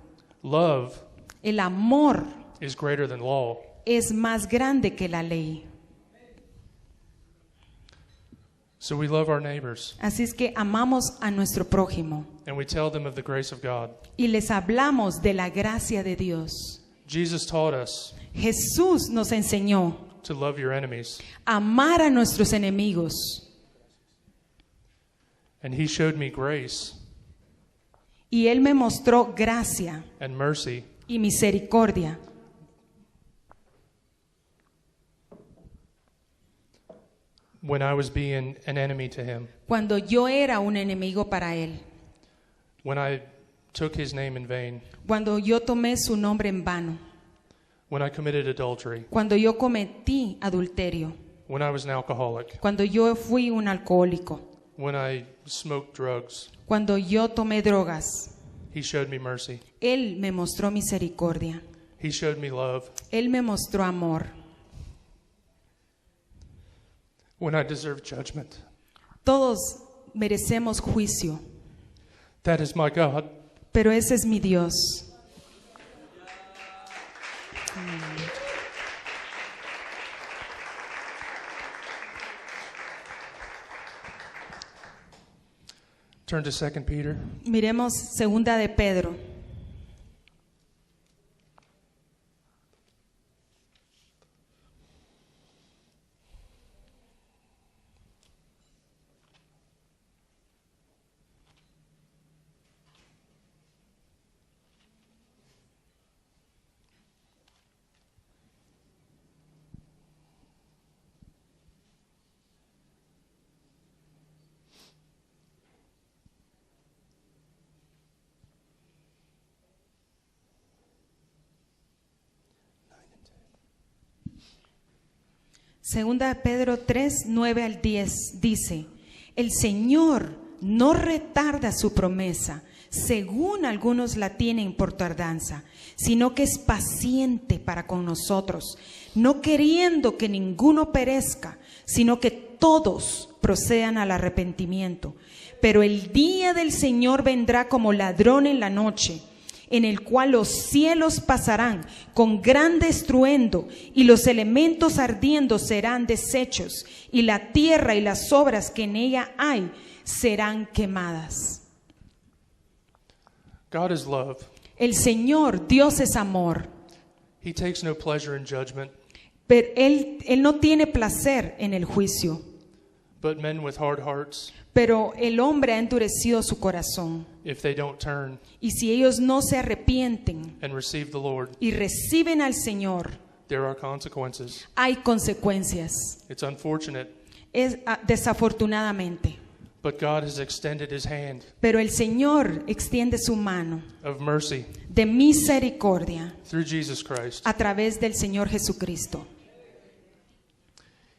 love el amor is greater than law. es más grande que la ley. So we love our neighbors Así es que amamos a nuestro prójimo and we tell them of the grace of God. y les hablamos de la gracia de Dios. Jesus taught us Jesús nos enseñó to love your enemies, a amar a nuestros enemigos and he showed me grace y Él me mostró gracia and mercy y misericordia when I was being an enemy to him, cuando yo era un enemigo para Él, when I took his name in vain, cuando yo tomé su nombre en vano, when I committed adultery, cuando yo cometí adulterio, when I was an alcoholic, cuando yo fui un alcohólico, when I smoked drugs. cuando yo tomé drogas. He showed me mercy. Él me mostró misericordia. He showed me love. Él me mostró amor. When I deserved judgment. Todos merecemos juicio, That is my God. pero ese es mi Dios. Turn to 2 Peter. Miremos segunda de Pedro. Segunda de Pedro 3, 9 al 10 dice: el Señor no retarda su promesa, según algunos la tienen por tardanza, sino que es paciente para con nosotros, no queriendo que ninguno perezca, sino que todos procedan al arrepentimiento. Pero el día del Señor vendrá como ladrón en la noche, en el cual los cielos pasarán con grande estruendo y los elementos ardiendo serán deshechos y la tierra y las obras que en ella hay serán quemadas. God is love. El Señor, Dios es amor, He takes no pleasure in judgment, pero Él no tiene placer en el juicio. but men with hard hearts, Pero el hombre ha endurecido su corazón. if they don't turn Y si ellos no se arrepienten and receive the Lord, y reciben al Señor, there are consequences. hay consecuencias. It's unfortunate, Desafortunadamente. but God has extended His hand Pero el Señor extiende su mano of mercy de misericordia through Jesus Christ. a través del Señor Jesucristo.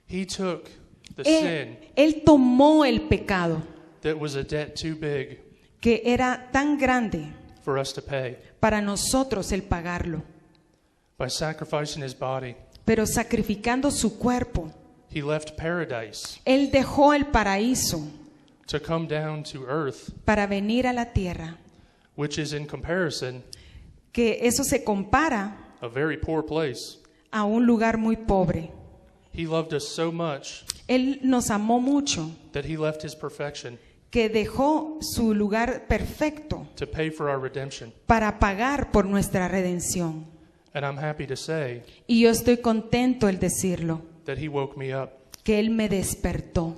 He took the Él, sin Él tomó el pecado that was a debt too big que era tan grande for us to pay para nosotros el pagarlo, by sacrificing His body. pero sacrificando su cuerpo. He left paradise Él dejó el paraíso to come down to earth, para venir a la tierra, which is in comparison que eso se compara a very poor place. a un lugar muy pobre. He loved us so much Él nos amó mucho that He left His perfection que dejó su lugar perfecto to pay for our redemption. para pagar por nuestra redención. And I'm happy to say Y yo estoy contento el decirlo, that He woke me up. que Él me despertó.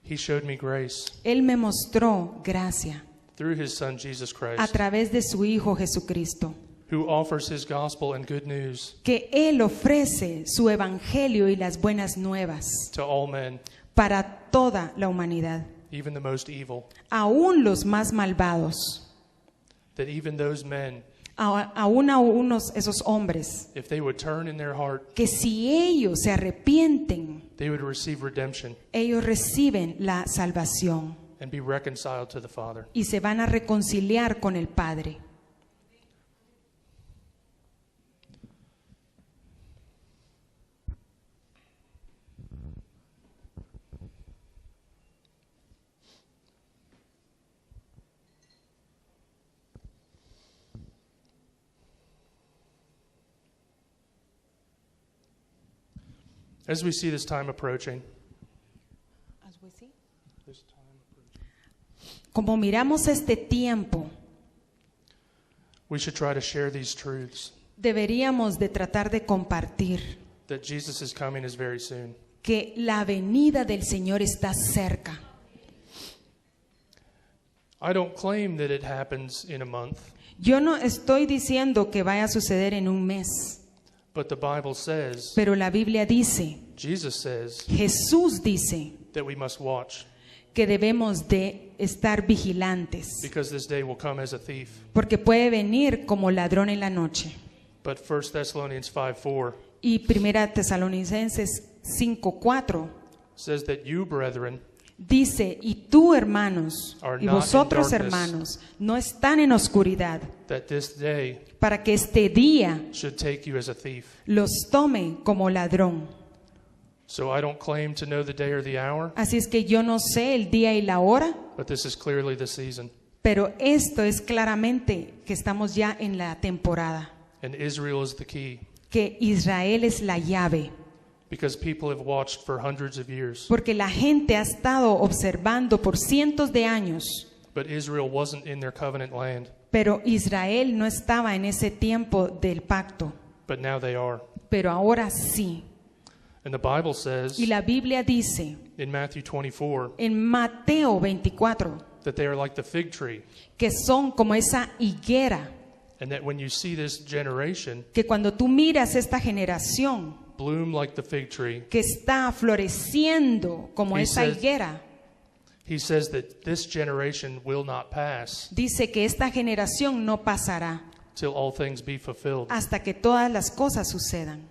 He showed me grace Él me mostró gracia through His Son Jesus a Christ, través de su Hijo Jesucristo, who offers His gospel and good news que Él ofrece su evangelio y las buenas nuevas to all men, para toda la humanidad, even the most evil, aún los más malvados, that even those men, aún a esos hombres, if they would turn in their heart, que si ellos se arrepienten, they would receive redemption ellos reciben la salvación and be reconciled to the Father. y se van a reconciliar con el Padre. As we see this time approaching, Como miramos este tiempo, we should try to share these truths deberíamos de tratar de compartir that Jesus' coming is very soon. que la venida del Señor está cerca. I don't claim that it happens in a month, Yo no estoy diciendo que vaya a suceder en un mes, but the Bible says, pero la Biblia dice, Jesus says, Jesús dice that we must watch que debemos de estar vigilantes, because this day will come as a thief. porque puede venir como ladrón en la noche. But 1 Thessalonians 5:4 Y Primera Tesalonicenses 5:4 says that you, brethren, dice, y tú, hermanos, Are y not in vosotros, darkness. hermanos, no están en oscuridad, that this day para que este día should take you as a thief. los tome como ladrón. So I don't claim to know the day or the hour, Así es que yo no sé el día y la hora, but this is clearly the season. pero esto es claramente que estamos ya en la temporada, And Israel is the key que Israel es la llave, because people have watched for hundreds of years. porque la gente ha estado observando por cientos de años, But Israel wasn't in their covenant land, pero Israel no estaba en ese tiempo del pacto, but now they are. pero ahora sí. And the Bible says Y la Biblia dice in Matthew 24 en Mateo 24 that they are like the fig tree, que son como esa higuera, and that when you see this generation que cuando tú miras esta generación bloom like the fig tree, que está floreciendo como He esa says- higuera, he says that this generation will not pass dice que esta generación no pasará till all things be fulfilled. hasta que todas las cosas sucedan.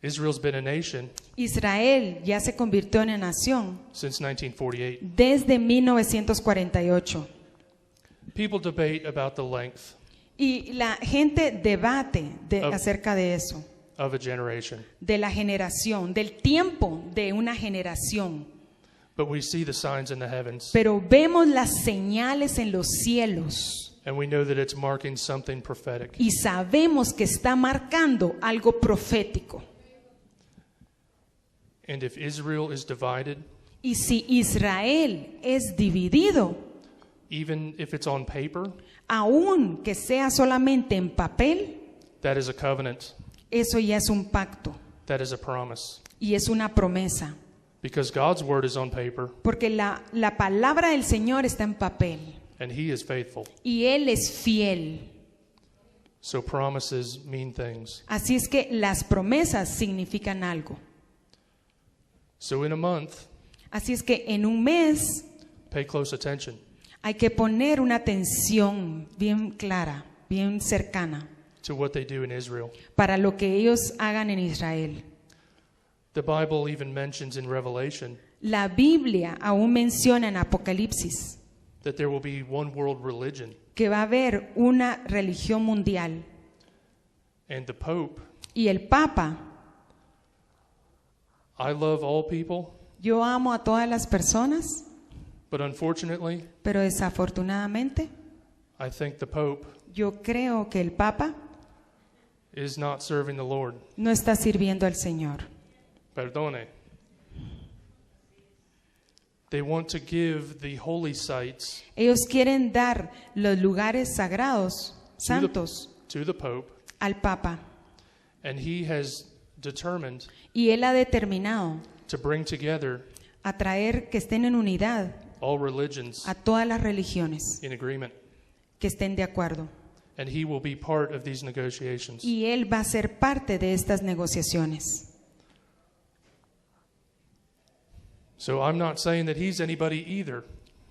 Israel's been a nation Israel ya se convirtió en una nación since 1948. desde 1948 People debate about the length y la gente debate Of- acerca de eso, of a generation, de la generación, del tiempo de una generación. but we see the signs in the heavens, Pero vemos las señales en los cielos and we know that it's marking something prophetic. y sabemos que está marcando algo profético. And if Israel is divided, Y si Israel es dividido, even if it's on paper, aun que sea solamente en papel, that is a covenant. eso ya es un pacto That is a promise. y es una promesa. Because God's word is on paper Porque la palabra del Señor está en papel and He is faithful. y Él es fiel. So promises mean things. Así es que las promesas significan algo. So in a month, Así es que en un mes pay close attention hay que poner una atención bien clara, bien cercana, to what they do in Israel. para lo que ellos hagan en Israel. The Bible even mentions in Revelation La Biblia aún menciona en Apocalipsis that there will be one world religion, que va a haber una religión mundial and the Pope, y el Papa, I love all people, yo amo a todas las personas, but unfortunately, pero desafortunadamente I think the Pope yo creo que el Papa is not serving the Lord. no está sirviendo al Señor. Perdone. They want to give the holy sites Ellos quieren dar los lugares sagrados, santos, to the Pope, al Papa. and he has determined Y él ha determinado to bring together a traer que estén en unidad all religions a todas las religiones, in agreement. que estén de acuerdo. And he will be part of these negotiations. Y él va a ser parte de estas negociaciones. So I'm not saying that he's anybody either,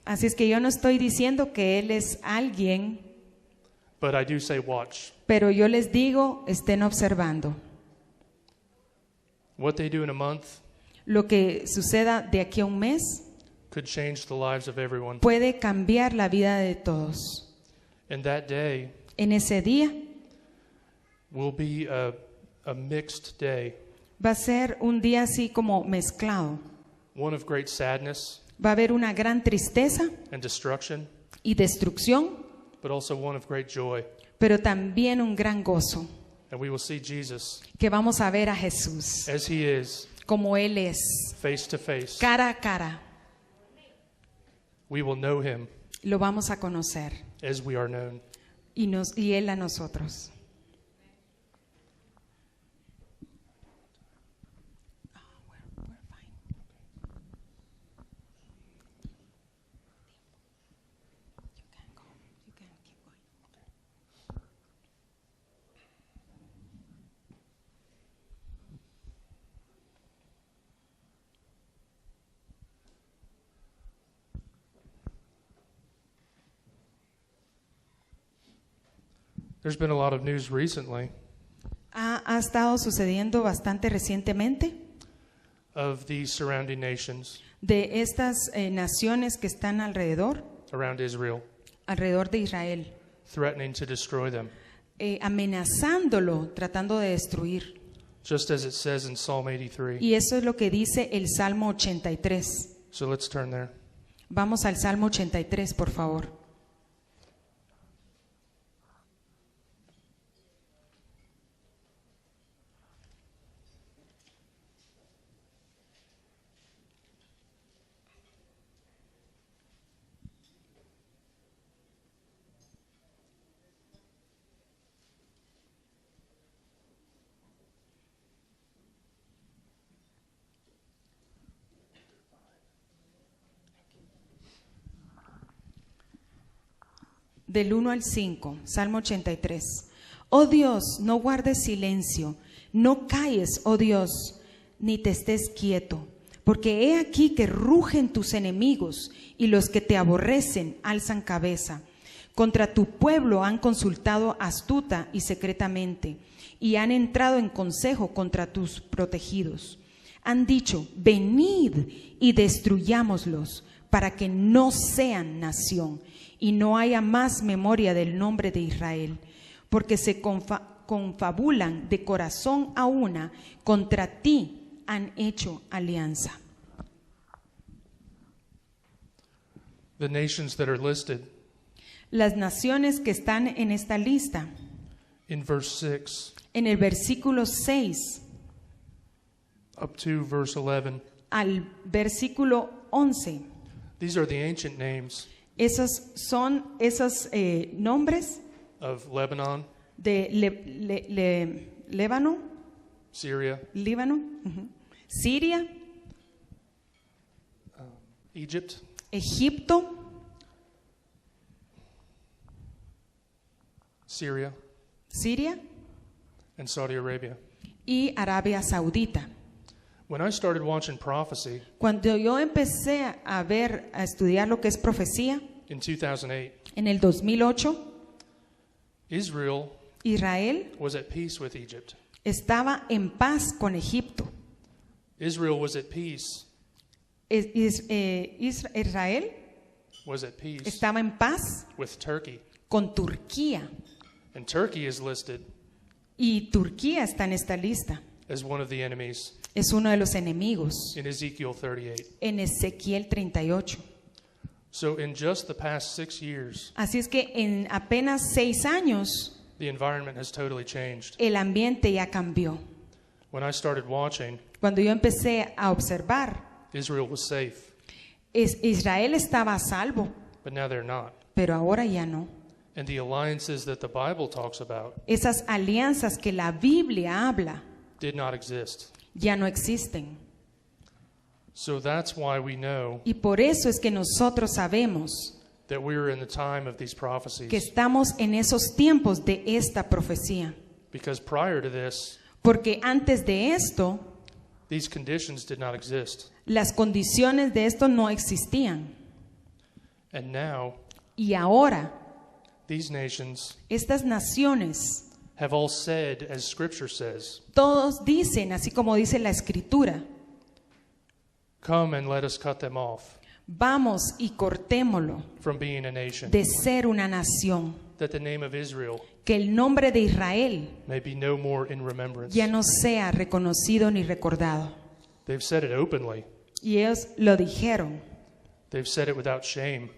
Así es que yo no estoy diciendo que él es alguien, but I do say watch. pero yo les digo, estén observando. What they do in a month Lo que suceda de aquí a un mes could change the lives of everyone. puede cambiar la vida de todos. And that day En ese día will be a mixed day, va a ser un día así como mezclado. one of great sadness Va a haber una gran tristeza and destruction, y destrucción, but also one of great joy. pero también un gran gozo, And we will see Jesus que vamos a ver a Jesús as he is, como Él es, face to face. cara a cara. We will know him Lo vamos a conocer as we are known. y Él a nosotros. There's been a lot of news recently Ha estado sucediendo bastante recientemente of the surrounding nations de estas naciones que están alrededor around de Israel, threatening to destroy them. amenazándolo, tratando de destruir. Just as it says in Psalm 83. Y eso es lo que dice el Salmo 83. So let's turn there. Vamos al Salmo 83, por favor. Del 1 al 5, Salmo 83. Oh Dios, no guardes silencio, no calles, oh Dios, ni te estés quieto, porque he aquí que rugen tus enemigos y los que te aborrecen alzan cabeza. Contra tu pueblo han consultado astuta y secretamente, y han entrado en consejo contra tus protegidos. Han dicho, venid y destruyámoslos, para que no sean nación y no haya más memoria del nombre de Israel, porque se confabulan de corazón a una, contra ti han hecho alianza. The nations that are listed Las naciones que están en esta lista, in verse 6 en el versículo 6 up to verse 11, al versículo 11, these are the ancient names Esos son esos nombres of Lebanon, de Líbano, Syria, ujú, Siria, Egypt, Egipto, Syria, Siria and Saudi Arabia. y Arabia Saudita. When I started watching prophecy Cuando yo empecé a estudiar lo que es profecía, in 2008, en el 2008, Israel Israel was at peace with Egypt. estaba en paz con Egipto. Israel was at peace, Israel was at peace estaba en paz with Turkey. con Turquía. And Turkey is listed Y Turquía está en esta lista. as one of the enemies Es uno de los enemigos in Ezekiel 38. en Ezequiel 38. So in just the past 6 years, Así es que en apenas 6 años the environment has totally changed. el ambiente ya cambió. When I started watching, Cuando yo empecé a observar, Israel was safe, Israel estaba a salvo, but now they're not. pero ahora ya no. And the alliances that the Bible talks about Esas alianzas que la Biblia habla did not exist. ya no existen. So that's why we know Y por eso es que nosotros sabemos that we're in the time of these que prophecies. estamos en esos tiempos de esta profecía. Because prior to this, Porque antes de esto, these conditions did not exist. las condiciones de esto no existían. And now, Y ahora, these nations estas naciones, have all said, as Scripture says, todos dicen, así como dice la Escritura, come and let us cut them off vamos y cortémoslo from being a nation, de ser una nación, that the name of Israel que el nombre de Israel may be no more in remembrance. ya no sea reconocido ni recordado. They've said it openly. Y ellos lo dijeron. They've said it without shame.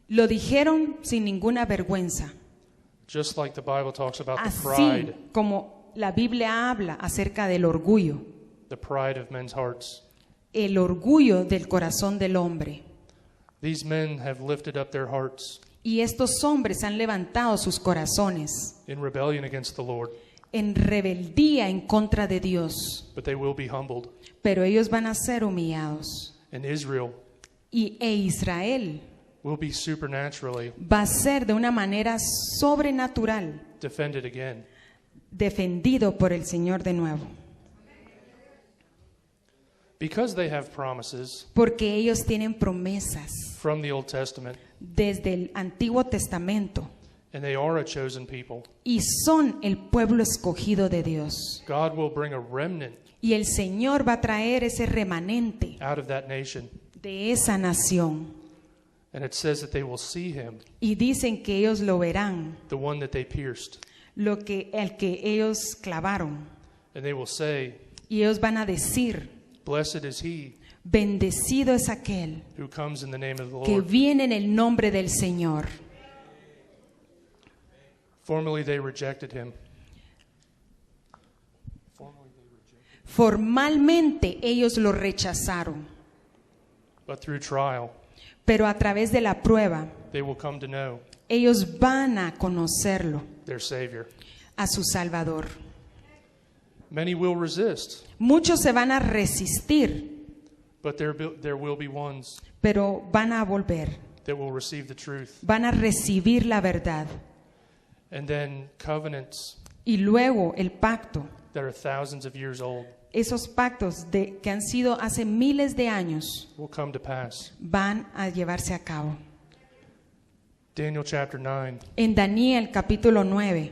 Lo dijeron sin ninguna vergüenza. Just like the Bible talks about the Así pride, como la Biblia habla acerca del orgullo, the pride of men's hearts. el orgullo del corazón del hombre. These men have lifted up their hearts Y estos hombres han levantado sus corazones in rebellion against the Lord, en rebeldía en contra de Dios, but they will be humbled. pero ellos van a ser humillados. And Israel E Israel will be supernaturally va a ser de una manera sobrenatural defended again. defendido por el Señor de nuevo, Because they have promises porque ellos tienen promesas from the Old Testament, desde el Antiguo Testamento and they are a chosen people, y son el pueblo escogido de Dios. God will bring a remnant Y el Señor va a traer ese remanente out of that nation. de esa nación. And it says that they will see him, Y dicen que ellos lo verán, the one that they pierced. el que ellos clavaron. And they will say, Y ellos van a decir, blessed is he bendecido es aquel who comes in the name of the que Lord. viene en el nombre del Señor. Formerly they rejected him. Formalmente ellos lo rechazaron, But through trial, pero a través de la prueba, they will come to know ellos van a conocerlo, their Savior. a su Salvador. Many will resist, Muchos se van a resistir, but there will be ones pero van a volver, that will receive the truth. van a recibir la verdad. And then covenants Y luego el pacto, that are thousands of years old esos pactos que han sido hace miles de años, will come to pass. van a llevarse a cabo. Daniel chapter 9, En Daniel capítulo 9,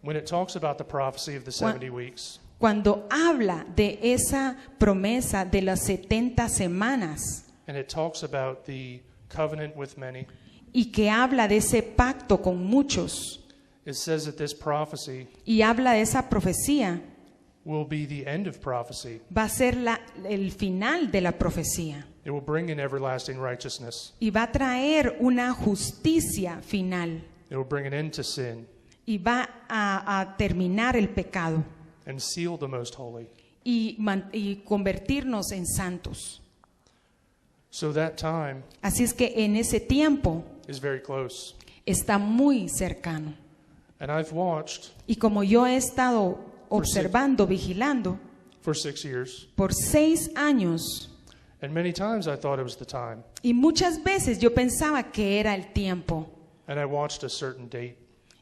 when it talks about the prophecy of the 70 weeks, cuando habla de esa promesa de las 70 semanas and it talks about the covenant with many, y que habla de ese pacto con muchos it says that this prophecy y habla de esa profecía, will be the end of prophecy. va a ser el final de la profecía It will bring in everlasting righteousness. y va a traer una justicia final It will bring an end to sin y va a terminar el pecado and seal the most holy. y convertirnos en santos. So that time Así es que en ese tiempo is very close. está muy cercano. And I've watched Y como yo he estado observando, vigilando, for 6 years. por 6 años, And many times I thought it was the time. y muchas veces yo pensaba que era el tiempo, And I watched a certain date.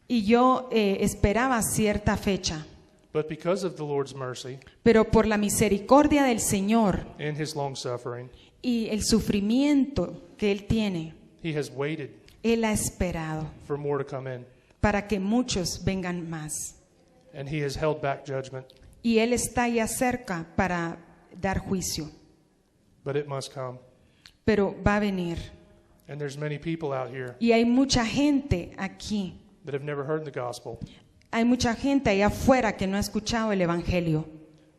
y yo esperaba cierta fecha. But because of the Lord's mercy Pero por la misericordia del Señor and his long suffering, y el sufrimiento que Él tiene, he has waited Él ha esperado for more to come in. para que muchos vengan más. And he has held back judgment, Y Él está ya cerca para dar juicio, but it must come. pero va a venir. And there's many people out here Y hay mucha gente aquí, that have never heard the gospel. hay mucha gente allá afuera que no ha escuchado el Evangelio,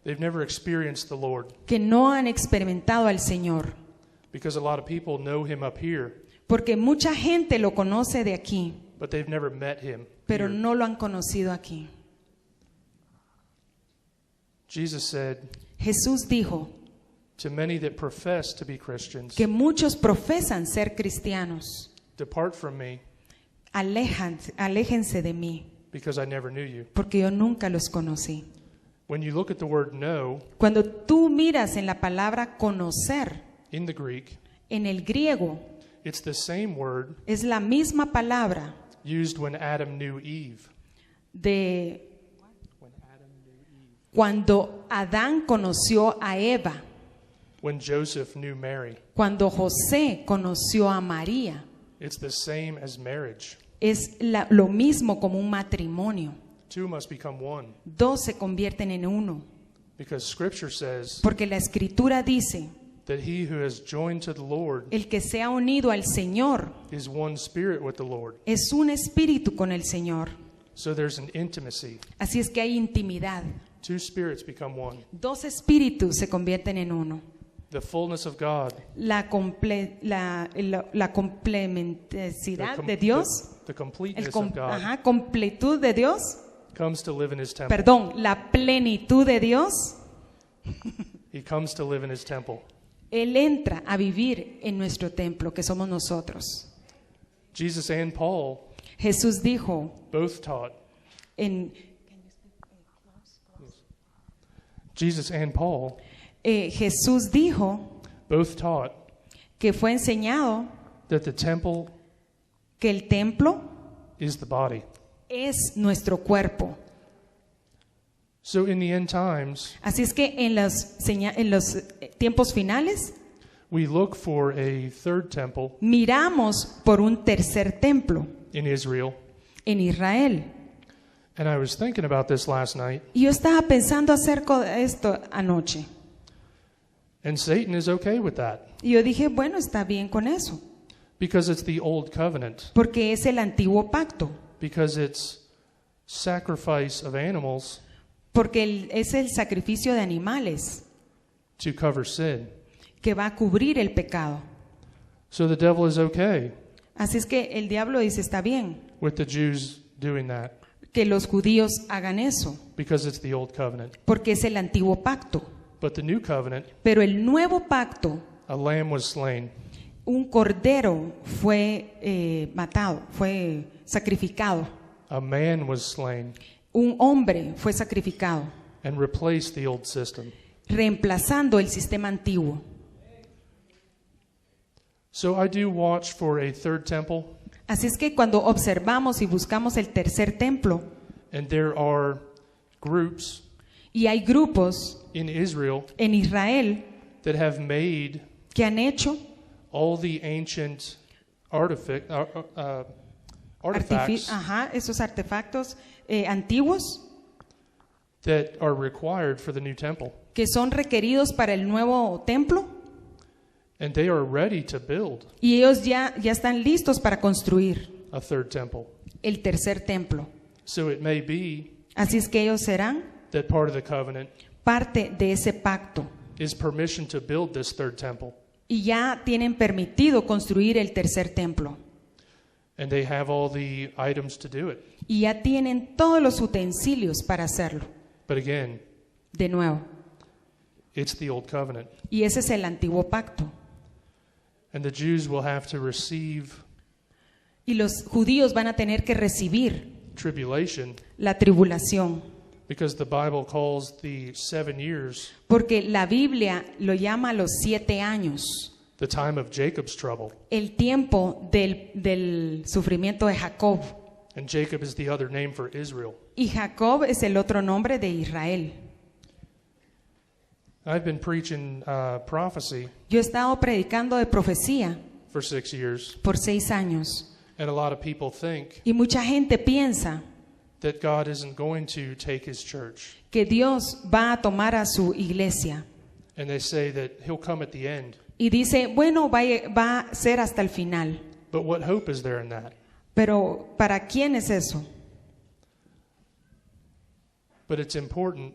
They've never experienced the Lord que no han experimentado al Señor, because a lot of people know him up here, porque mucha gente lo conoce de aquí, but they've never met him pero here. no lo han conocido aquí. Jesus said, Jesús dijo to many that profess to be Christians, que muchos profesan ser cristianos. depart from me Aléjense de mí, because I never knew you. porque yo nunca los conocí. When you look at the word know Cuando tú miras en la palabra conocer, in the Greek, en el griego, it's the same word es la misma palabra used when Adam knew Eve. de cuando Adán conoció a Eva, When Joseph knew Mary. cuando José conoció a María. It's the same as marriage. Es lo mismo como un matrimonio. Two must become one, Dos se convierten en uno, because Scripture says porque la Escritura dice, that he who has joined to the Lord el que se ha unido al Señor is one spirit with the Lord. es un espíritu con el Señor. So there's an intimacy. Así es que hay intimidad. Two spirits become one. Dos espíritus se convierten en uno. The fullness of God, La complementariedad de Dios, the completeness of God completud de Dios, comes to live in his temple. perdón, la plenitud de Dios, He comes to live in his temple. Él entra a vivir en nuestro templo, que somos nosotros. Jesus and Paul Jesús dijo both taught. en Jesus and Paul Jesús dijo both taught que fue enseñado that the temple que el templo is the body. es nuestro cuerpo. So in the end times, Así es que en los tiempos finales we look for a third temple miramos por un tercer templo in Israel. en Israel. And I was thinking about this last night, Y yo estaba pensando acerca de esto anoche. and Satan is okay with that Y yo dije, bueno, está bien con eso, because it's the old covenant, porque es el antiguo pacto, because it's sacrifice of animals porque es el sacrificio de animales to cover sin. que va a cubrir el pecado. So the devil is okay Así es que el diablo dice, está bien with the Jews doing that que los judíos hagan eso, because it's the old covenant. porque es el antiguo pacto. But the new covenant, Pero el nuevo pacto, a lamb was slain, un cordero fue matado, fue sacrificado. a man was slain, Un hombre fue sacrificado, and replaced the old system. reemplazando el sistema antiguo. So I do watch for a third temple, Así es que cuando observamos y buscamos el tercer templo, and there are groups y hay grupos in Israel en Israel that have made que han hecho all the ancient artifacts esos artefactos antiguos that are required for the new temple, que son requeridos para el nuevo templo, and they are ready to build y ellos ya están listos para construir a third temple. el tercer templo. So it may be Así es que ellos serán that part of the covenant parte de ese pacto is permission to build this third temple, y ya tienen permitido construir el tercer templo and they have all the items to do it. y ya tienen todos los utensilios para hacerlo But again, de nuevo. it's the old covenant. Y ese es el antiguo pacto. And the Jews will have to receive Y los judíos van a tener que recibir tribulation la tribulación. because the Bible calls the 7 years Porque la Biblia lo llama los 7 años. the time of Jacob's trouble. El tiempo del sufrimiento de Jacob. And Jacob is the other name for Israel. Y Jacob es el otro nombre de Israel. I've been preaching prophecy Yo he estado predicando de profecía for 6 years. por 6 años. And a lot of people think Y mucha gente piensa that God isn't going to take his church. que Dios va a tomar a su iglesia. And they say that he'll come at the end. Y dice, bueno, va a ser hasta el final. But what hope is there in that? Pero ¿para quién es eso? But it's important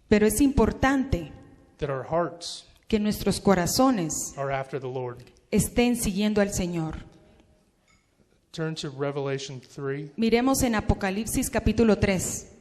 Pero es importante that our hearts que nuestros corazones are after the Lord. estén siguiendo al Señor. Turn to Revelation 3. Miremos en Apocalipsis capítulo 3.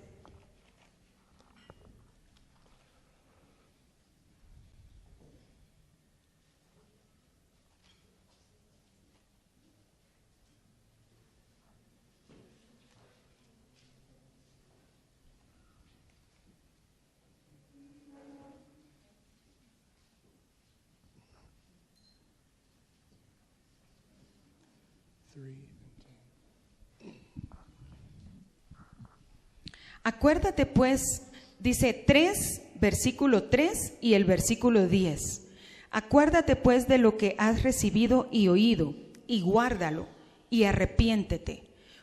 Acuérdate pues, dice 3, versículo 3 y el versículo 10. Acuérdate pues de lo que has recibido y oído, y guárdalo, y arrepiéntete.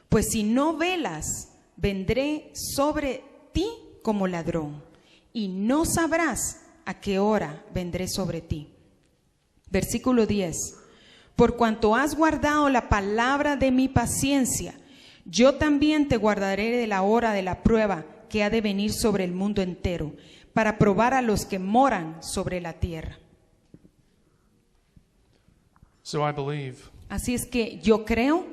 Pues si no velas, vendré sobre ti como ladrón, y no sabrás a qué hora vendré sobre ti. Versículo 10. Por cuanto has guardado la palabra de mi paciencia, yo también te guardaré de la hora de la prueba que ha de venir sobre el mundo entero, para probar a los que moran sobre la tierra. So I believe Así es que yo creo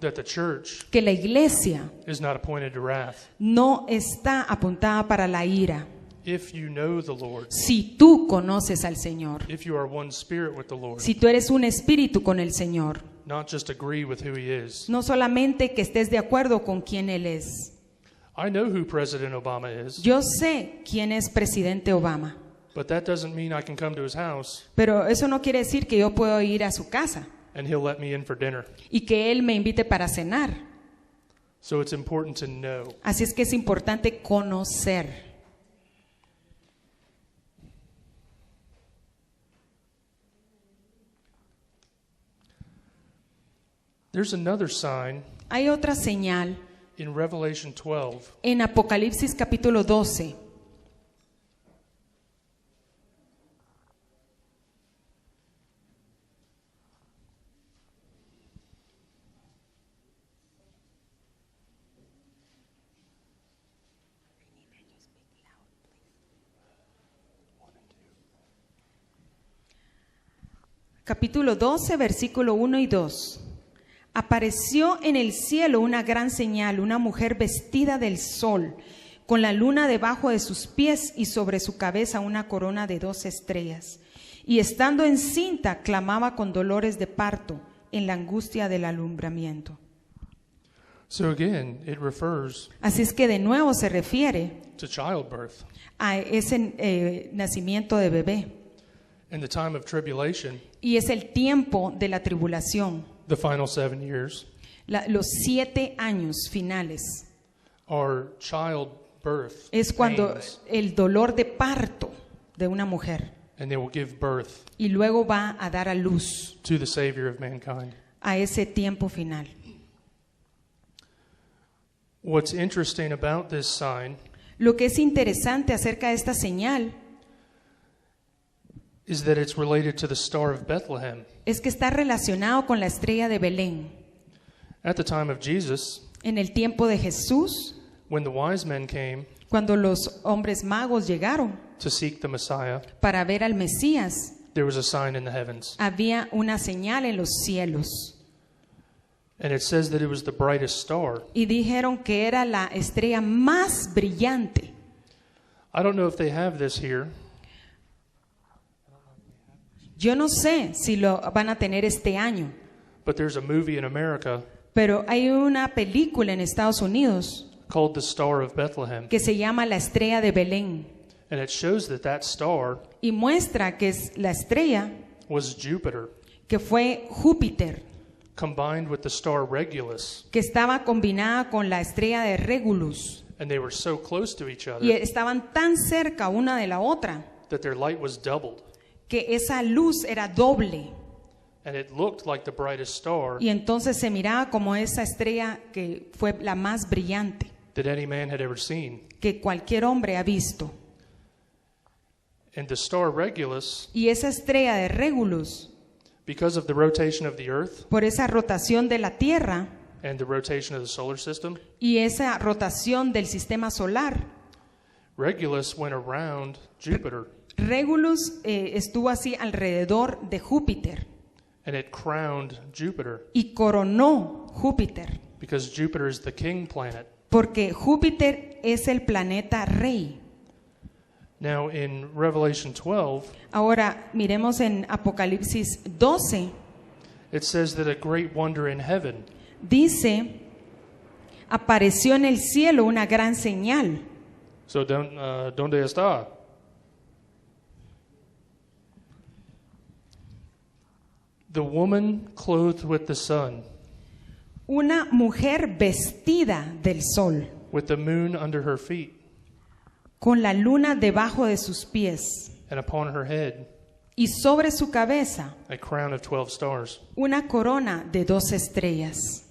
that the church que la iglesia is not appointed to wrath. no está apuntada para la ira. If you know the Lord, Si tú conoces al Señor, if you are one spirit with the Lord, si tú eres un espíritu con el Señor, not just agree with who he is. no solamente que estés de acuerdo con quién Él es. I know who President Obama is, Yo sé quién es presidente Obama, but that doesn't mean I can come to his house pero eso no quiere decir que yo puedo ir a su casa and he'll let me in for dinner. y que Él me invite para cenar. So it's important to know. Así es que es importante conocer. There's another sign Hay otra señal in Revelation 12 en Apocalipsis capítulo 12. Capítulo 12, versículo 1 y 2. Apareció en el cielo una gran señal, una mujer vestida del sol, con la luna debajo de sus pies y sobre su cabeza una corona de 2 estrellas. Y estando encinta, clamaba con dolores de parto en la angustia del alumbramiento. So again, it refers Así es que de nuevo se refiere to childbirth. a ese nacimiento de bebé. In the time of tribulation, Y es el tiempo de la tribulación, the final 7 years, los 7 años finales. are childbirth Es cuando pains, el dolor de parto de una mujer and they will give birth y luego va a dar a luz to the Savior of mankind. a ese tiempo final. What's interesting about this sign Lo que es interesante acerca de esta señal is that it's related to the Star of Bethlehem. es que está relacionado con la estrella de Belén. At the time of Jesus, En el tiempo de Jesús, when the wise men came cuando los hombres magos llegaron to seek the Messiah, para ver al Mesías, there was a sign in the heavens. había una señal en los cielos And it says that it was the brightest star. y dijeron que era la estrella más brillante. I don't know if they have this here. Yo no sé si lo van a tener este año, but there's a movie in America pero hay una película en Estados Unidos called The Star of Bethlehem. que se llama La Estrella de Belén And it shows that that star y muestra que la estrella was Jupiter que fue Júpiter, combined with the star Regulus. que estaba combinada con la estrella de Regulus, And they were so close to each y other estaban tan cerca una de la otra that their light was doubled. que esa luz era doble, And it looked like the brightest star y entonces se miraba como esa estrella que fue la más brillante that any man had ever seen. que cualquier hombre ha visto. And the star Regulus, Y esa estrella de Regulus, because of the rotation of the earth por esa rotación de la Tierra and the rotation of the solar system, y esa rotación del sistema solar, Regulus went around Jupiter Regulus estuvo así alrededor de Júpiter and it crowned Jupiter y coronó Júpiter, because Jupiter is the king planet. porque Júpiter es el planeta rey. Now in Revelation 12, Ahora miremos en Apocalipsis 12, it says that a great wonder in heaven dice, apareció en el cielo una gran señal. So, ¿dónde está? The woman clothed with the sun, Una mujer vestida del sol, with the moon under her feet, con la luna debajo de sus pies, and upon her head y sobre su cabeza a crown of 12 stars. una corona de 12 estrellas.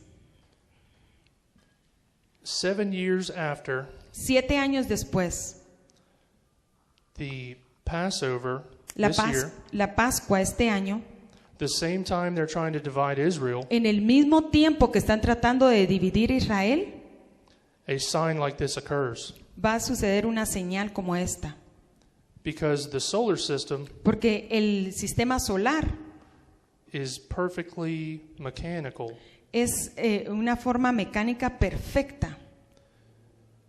7 years after 7 años después, the Passover la this year, Pascua este año, the same time they're trying to divide Israel, en el mismo tiempo que están tratando de dividir Israel, a sign like this occurs. va a suceder una señal como esta. Because the solar system Porque el sistema solar is perfectly mechanical, es una forma mecánica perfecta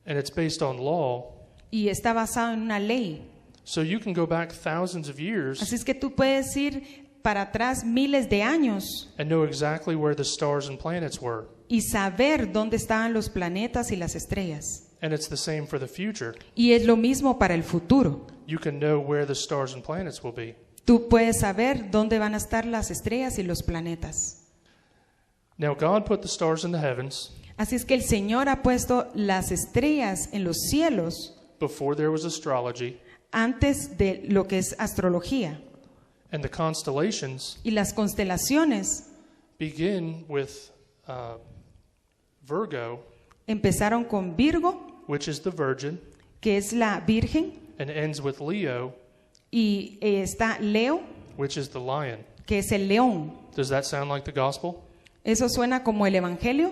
and it's based on law. y está basado en una ley. So you can go back thousands of years Así es que tú puedes ir para atrás miles de años and know exactly where the stars and planets were. y saber dónde estaban los planetas y las estrellas. And it's the same for the future. Y es lo mismo para el futuro. You can know where the stars and planets will be. Tú puedes saber dónde van a estar las estrellas y los planetas. Now God put the stars in the heavens Así es que el Señor ha puesto las estrellas en los cielos before there was astrology, antes de lo que es astrología. and the constellations Y las constelaciones begin with Virgo, empezaron con Virgo, which is the Virgin, que es la Virgen, and ends with Leo, y está Leo, which is the Lion. que es el león. Does that sound like the gospel? ¿Eso suena como el Evangelio?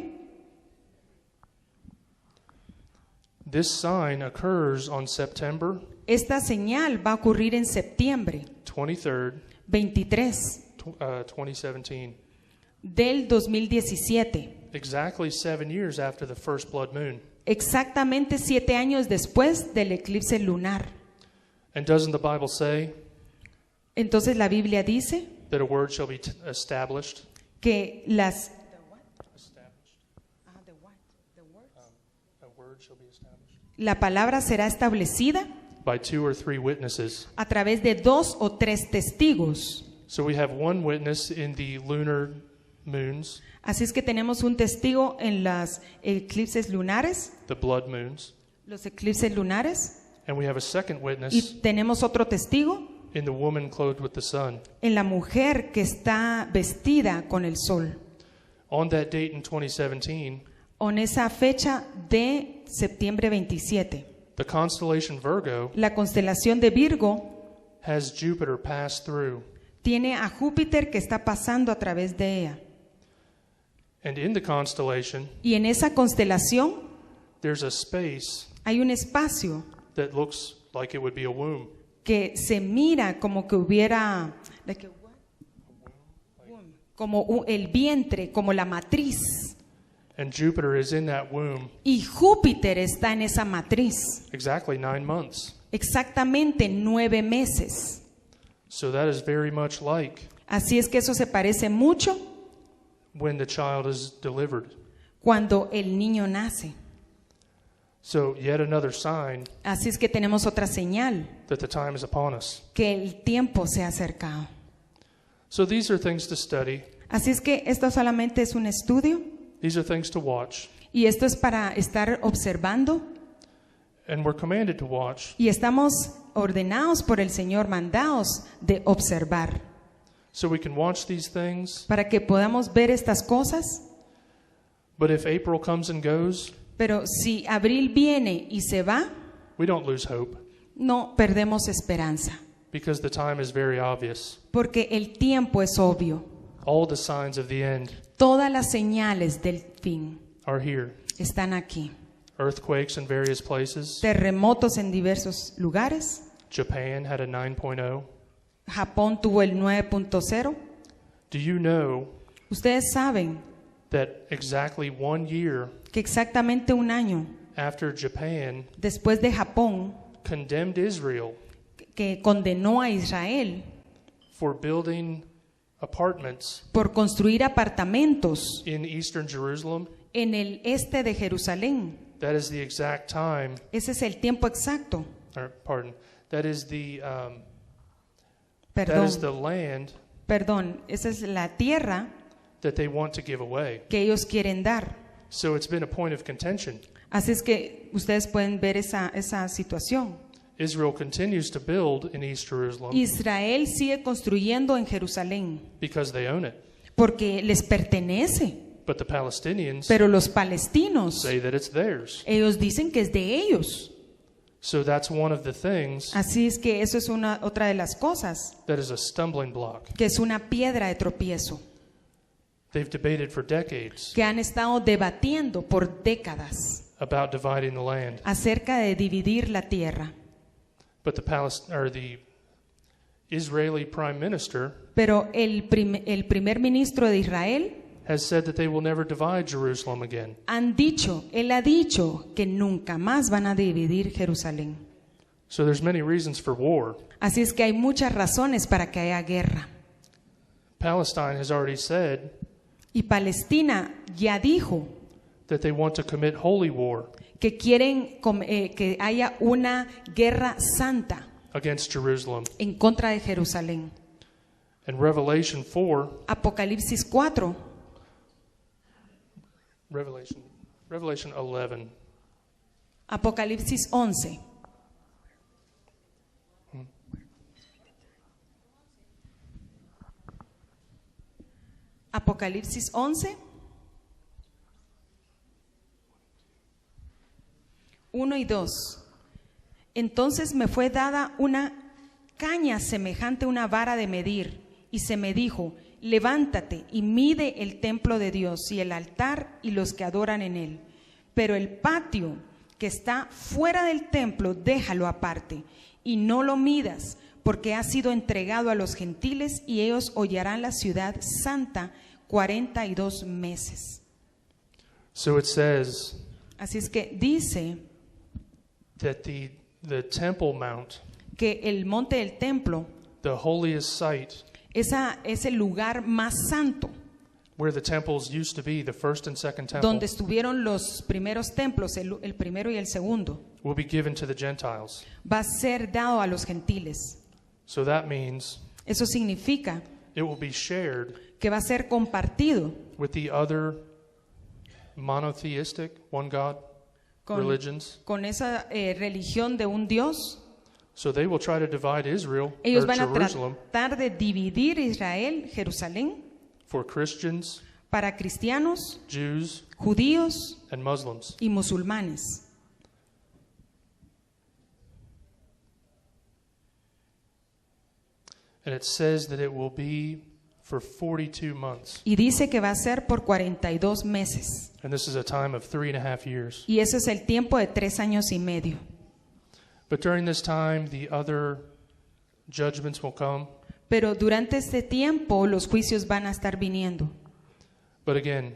This sign occurs on September Esta señal va a ocurrir en septiembre 23rd, 23 2017, del 2017, exactly 7 years after the first blood moon. exactamente 7 años después del eclipse lunar. And doesn't the Bible say Entonces la Biblia dice that a word shall be established? que las A word shall be established la palabra será establecida by 2 or 3 witnesses. a través de 2 o 3 testigos. So we have one witness in the lunar moons, Así es que tenemos un testigo en las eclipses lunares, the blood moons, los eclipses lunares, and we have a second y witness tenemos otro testigo in the woman clothed with the sun. en la mujer que está vestida con el sol. On that date in 2017, En esa fecha de septiembre 27, the constellation Virgo la constelación de Virgo has Jupiter pass through. tiene a Júpiter que está pasando a través de ella. And in the constellation, Y en esa constelación there's a space hay un espacio that looks like it would be a womb. que se mira como que hubiera como el vientre, como la matriz. And Jupiter is in that womb Y Júpiter está en esa matriz. exactly 9 months. Exactamente 9 meses. So that is very much like Así es que eso se parece mucho when the child is delivered. cuando el niño nace. So yet another sign Así es que tenemos otra señal, that the time is upon us. que el tiempo se ha acercado. So these are things to study. Así es que esto solamente es un estudio These are things to watch. y esto es para estar observando And we're commanded to watch. y estamos ordenados por el Señor, mandados de observar So we can watch these things. para que podamos ver estas cosas. But if April comes and goes, Pero si abril viene y se va, we don't lose hope no perdemos esperanza, because the time is very obvious. porque el tiempo es obvio. All the signs of the end Todas las señales del fin are here. están aquí. Earthquakes in various places. Terremotos en diversos lugares. Japan had a 9.0. Japón tuvo el 9.0. Do you know Ustedes saben that exactly 1 year que exactamente un año after Japan después de Japón, condemned Israel que condenó a Israel for building apartments por construir apartamentos in eastern Jerusalem? en el este de Jerusalén? That is the exact time, Ese es el tiempo exacto. or pardon, that is the Perdón, land perdón, esa es la tierra that they want to give away. que ellos quieren dar. So it's been a point of contention. Así es que ustedes pueden ver esa situación. Israel continues to build in East Jerusalem Israel sigue construyendo en Jerusalén because they own it. porque les pertenece, But the Palestinians pero los palestinos, say that it's theirs. ellos dicen que es de ellos. So that's one of the things Así es que eso es otra de las cosas, that is a stumbling block. que es una piedra de tropiezo, They've debated for decades que han estado debatiendo por décadas about dividing the land. acerca de dividir la tierra. But the Israeli prime minister Pero el primer ministro de Israel has said that they will never divide Jerusalem again. él ha dicho que nunca más van a dividir Jerusalén. So there's many reasons for war. Así es que hay muchas razones para que haya guerra. Palestine has already said Y Palestina ya dijo that they want to commit holy war que quieren que haya una guerra santa against Jerusalem. en contra de Jerusalén. And Revelation 4, Apocalipsis 4, Revelation 11. Apocalipsis 11. Apocalipsis 11, 1 y 2. Entonces me fue dada una caña semejante a una vara de medir, y se me dijo: levántate y mide el templo de Dios y el altar y los que adoran en él. Pero el patio que está fuera del templo, déjalo aparte, y no lo midas, porque ha sido entregado a los gentiles, y ellos hollarán la ciudad santa 42 meses. So it says Así es que dice that the Temple Mount, que el monte del templo, the holiest site, es el lugar más santo, where the temples used to be, the first and second temple, donde estuvieron los primeros templos, el primero y el segundo, will be given to the Gentiles. va a ser dado a los gentiles. So that means Eso significa it will be shared que va a ser compartido with the other monotheistic, one God religions. con esa religión de un Dios. So they will try to divide Israel, Ellos or van a Jerusalem, tratar de dividir Israel, Jerusalén, for Christians, para cristianos, Jews, judíos and Muslims. y musulmanes. And it says that it will be for 42 months. Y dice que va a ser por 42 meses. And this is a time of 3.5 years. Y eso es el tiempo de 3 años y medio. But during this time, the other judgments will come. Pero durante este tiempo los juicios van a estar viniendo. But again,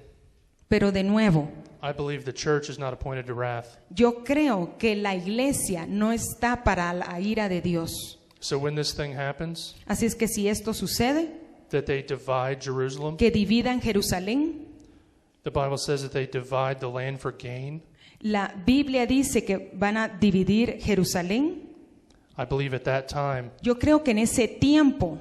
Pero de nuevo, I believe the church is not appointed to wrath. yo creo que la iglesia no está para la ira de Dios. So when this thing happens, Así es que si esto sucede, that they divide Jerusalem, que dividan Jerusalén, the Bible says that they divide the land for gain. la Biblia dice que van a dividir Jerusalén. I believe at that time Yo creo que en ese tiempo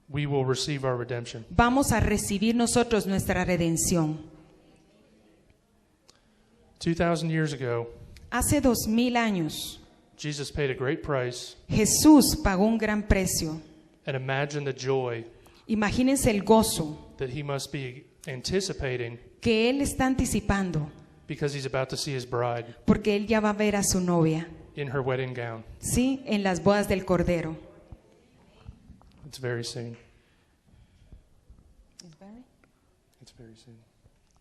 we will receive our redemption. vamos a recibir nosotros nuestra redención. 2,000 years ago, Hace 2000 años, Jesus paid a great price, Jesús pagó un gran precio. and imagine the joy Imagínense el gozo that he must be anticipating que Él está anticipando, because he's about to see his bride porque Él ya va a ver a su novia, in her wedding gown. ¿sí? En las bodas del Cordero. It's very soon. It's very soon.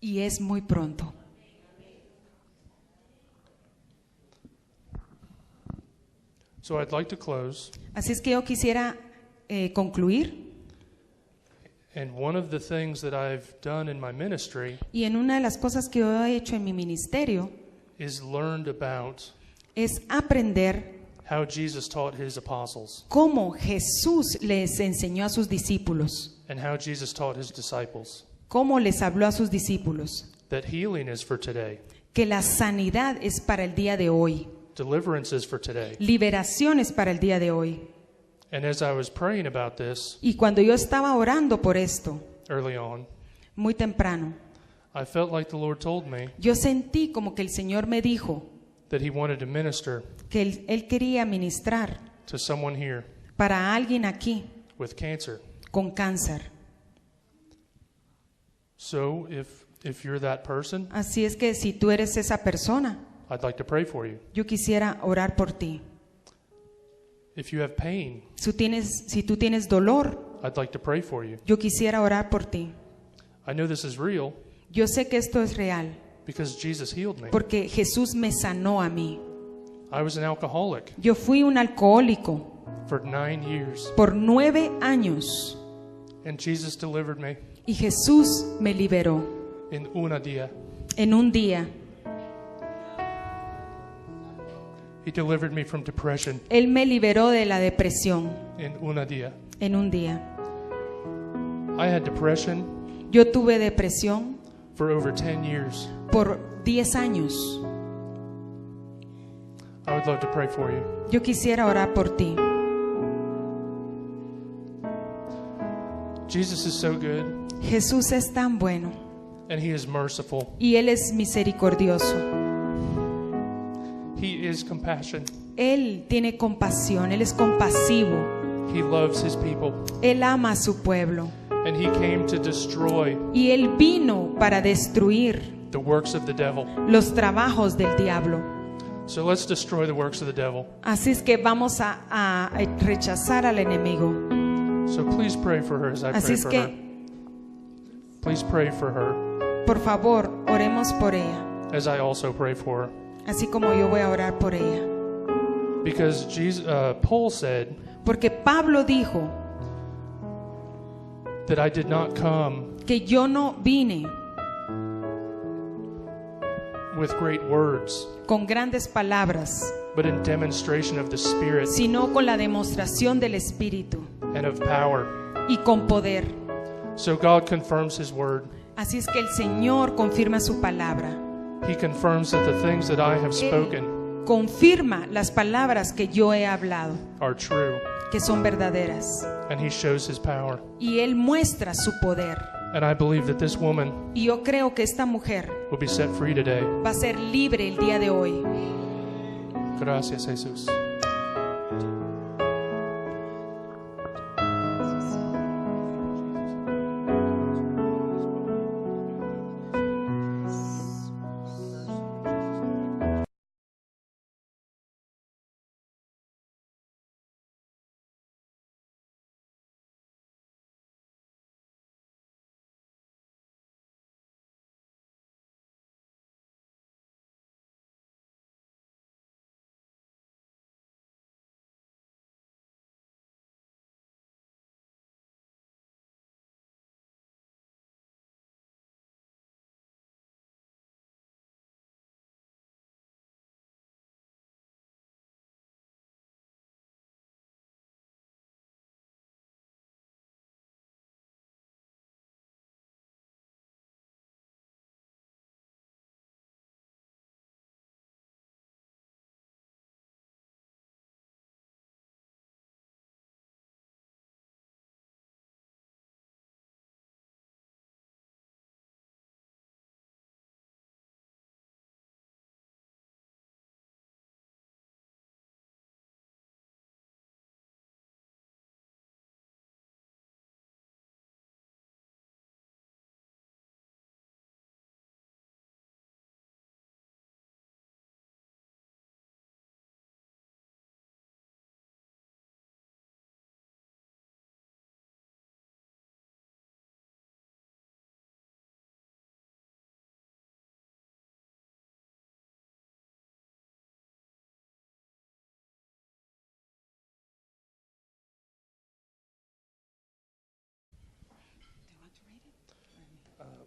Y es muy pronto. So I'd like to close, Así es que yo quisiera concluir. and one of the things that I've done in my ministry Y en una de las cosas que yo he hecho en mi ministerio is learned about es aprender how Jesus taught his apostles cómo Jesús les enseñó a sus discípulos, and how Jesus taught his disciples cómo les habló a sus discípulos, that healing is for today, que la sanidad es para el día de hoy, deliverance is for today. liberación es para el día de hoy. And as I was praying about this Y cuando yo estaba orando por esto, early on, muy temprano, I felt like the Lord told me yo sentí como que el Señor me dijo that he wanted to minister que Él quería ministrar to someone here para alguien aquí with cancer. con cáncer. So if you're that person, Así es que si tú eres esa persona, I'd like to pray for you. yo quisiera orar por ti. If you have pain, Si tú tienes dolor, I'd like to pray for you. yo quisiera orar por ti. I know this is real Yo sé que esto es real because Jesus healed me. porque Jesús me sanó a mí. I was an alcoholic Yo fui un alcohólico for 9 years, por 9 años and Jesus delivered me y Jesús me liberó in una día. en un día. He delivered me from depression Él me liberó de la depresión in una día. en un día. I had depression Yo tuve depresión for over 10 years. por 10 años. I would love to pray for you. Yo quisiera orar por ti. Jesus is so good, Jesús es tan bueno and he is merciful. y Él es misericordioso. He is compassion. Él tiene compasión, Él es compasivo. He loves his people, Él ama a su pueblo and he came to destroy y Él vino para destruir the works of the devil. los trabajos del diablo. So let's destroy the works of the devil. Así es que vamos a rechazar al enemigo. So please pray for her as I Así pray es for her. que, Please pray for her por favor, oremos por ella, as I also pray for her. así como yo voy a orar por ella. Because Paul said Porque Pablo dijo that I did not come que yo no vine with great words, con grandes palabras, but in demonstration of the Spirit sino con la demostración del Espíritu and of power. y con poder. So God confirms his word. Así es que el Señor confirma su palabra. He confirms that the things that I have spoken Confirma las palabras que yo he hablado, are true, que son verdaderas. and he shows his power. Y Él muestra su poder. And I believe that this woman Y yo creo que esta mujer will be set free today. va a ser libre el día de hoy. Gracias, Jesús.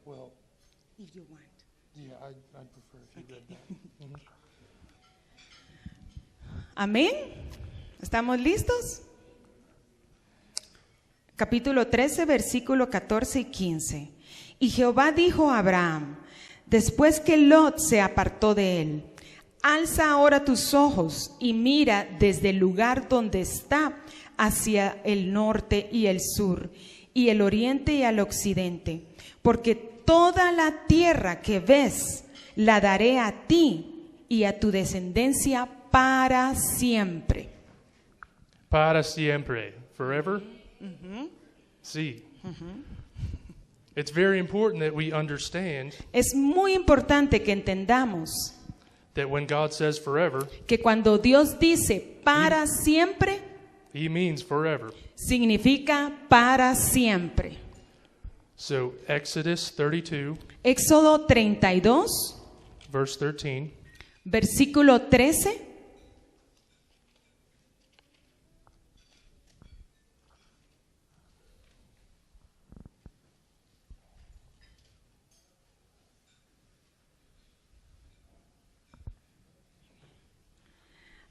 well, If you want. yeah, I'd prefer if you read that. Amén. ¿Estamos listos? Capítulo 13, versículo 14 y 15. Y Jehová dijo a Abraham, después que Lot se apartó de él, alza ahora tus ojos y mira desde el lugar donde está hacia el norte y el sur, y el oriente y al occidente, porque toda la tierra que ves la daré a ti y a tu descendencia para siempre. Para siempre, forever. Sí. It's very important that we understand Es muy importante que entendamos that when God says forever, que cuando Dios dice para siempre, He means forever. significa para siempre. So Exodus 32, Éxodo 32, verse 13. versículo 13.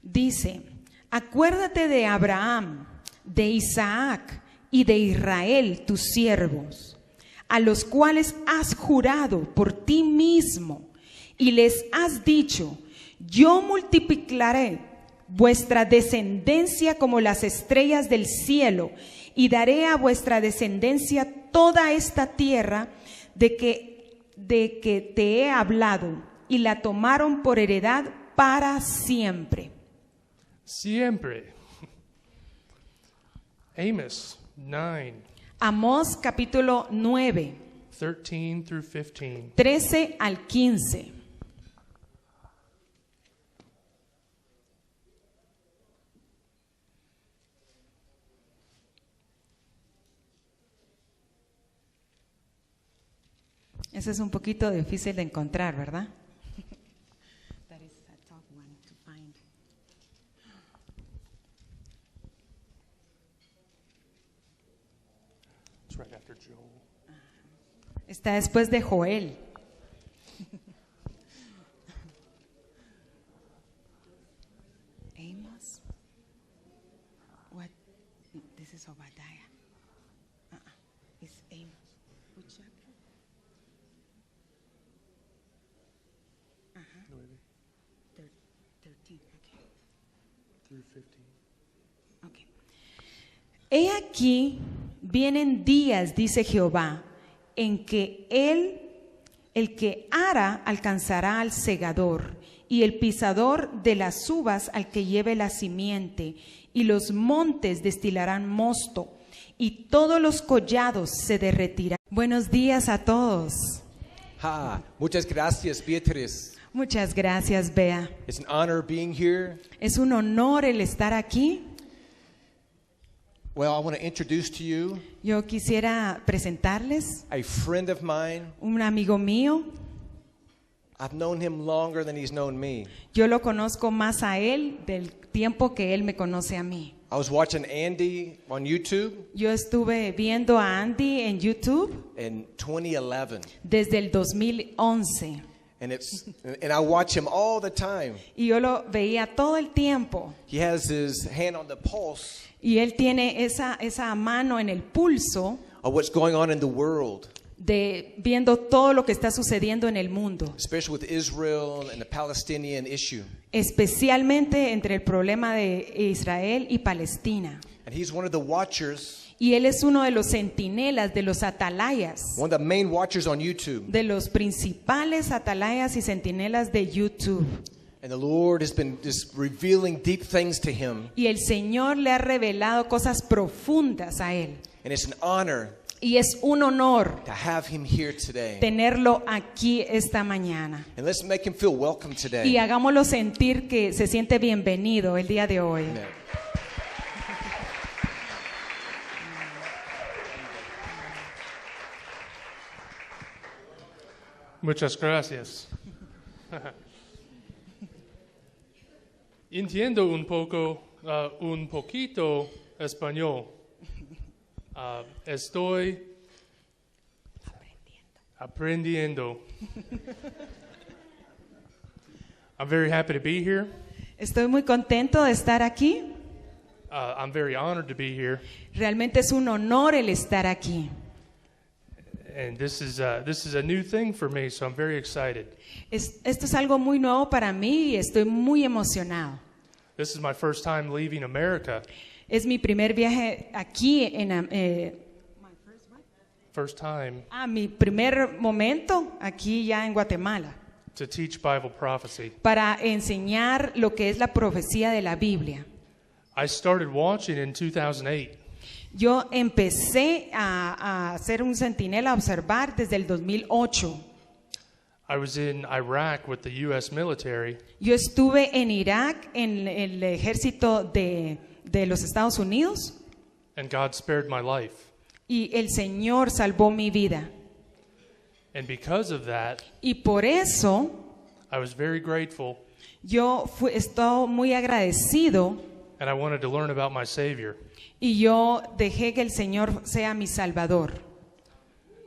Dice, acuérdate de Abraham, de Isaac y de Israel, tus siervos, a los cuales has jurado por ti mismo y les has dicho, yo multiplicaré vuestra descendencia como las estrellas del cielo y daré a vuestra descendencia toda esta tierra de que te he hablado, y la tomaron por heredad para siempre. Siempre. Amos 9, Amós capítulo 9, 13 through 15. 13 al 15. Ese es un poquito difícil de encontrar, ¿verdad? That is a tough one to find. It's right after Joel. Está después de Joel. Amos. What? This is Obadiah. It's Amos. Which chapter? 13. Okay. Through 15. Okay. He aquí, vienen días, dice Jehová, en que el que ara alcanzará al segador, y el pisador de las uvas al que lleve la simiente, y los montes destilarán mosto, y todos los collados se derretirán. Buenos días a todos. Muchas gracias, Beatriz. Muchas gracias, Bea. It's an honor being here. Es un honor el estar aquí. Well, I want to introduce to you Yo quisiera presentarles a friend of mine. un amigo mío. I've known him longer than he's known me. Yo lo conozco más a él del tiempo que él me conoce a mí. I was watching Andy on YouTube Yo estuve viendo a Andy en YouTube in 2011, desde el 2011 and I watch him all the time. y yo lo veía todo el tiempo. He has his hand on the pulse Y él tiene esa mano en el pulso of what's going on in the world, de viendo todo lo que está sucediendo en el mundo, especially with Israel and the Palestinian issue. especialmente entre el problema de Israel y Palestina. And he's one of the watchers, Y él es uno de los centinelas, de los atalayas, one of the main watchers on YouTube. de los principales atalayas y centinelas de YouTube. And the Lord has been just revealing deep things to him. Y el Señor le ha revelado cosas profundas a él. And it's an honor Y es un honor to have him here today. tenerlo aquí esta mañana. And let's make him feel welcome Y today. hagámoslo sentir que se siente bienvenido el día de hoy. Amen. Muchas gracias. Entiendo un poquito español. Estoy Aprendiendo. I'm very happy to be here. Estoy muy contento de estar aquí. I'm very honored to be here. Realmente es un honor el estar aquí. And this is a new thing for me, so I'm very excited. Esto es algo muy nuevo para mí y estoy muy emocionado. This is my first time leaving America. Es mi primer viaje aquí First time mi primer momento aquí ya en Guatemala to teach Bible prophecy. para enseñar lo que es la profecía de la Biblia. I started watching in 2008. Yo empecé a ser un centinela, a observar desde el 2008. I was in Iraq with the U.S. military, Yo estuve en Irak, en el ejército de los Estados Unidos, and God spared my life. y el Señor salvó mi vida. And because of that, Y por eso I was very grateful, estoy muy agradecido, and I wanted to learn about my Savior. y yo dejé que el Señor sea mi Salvador.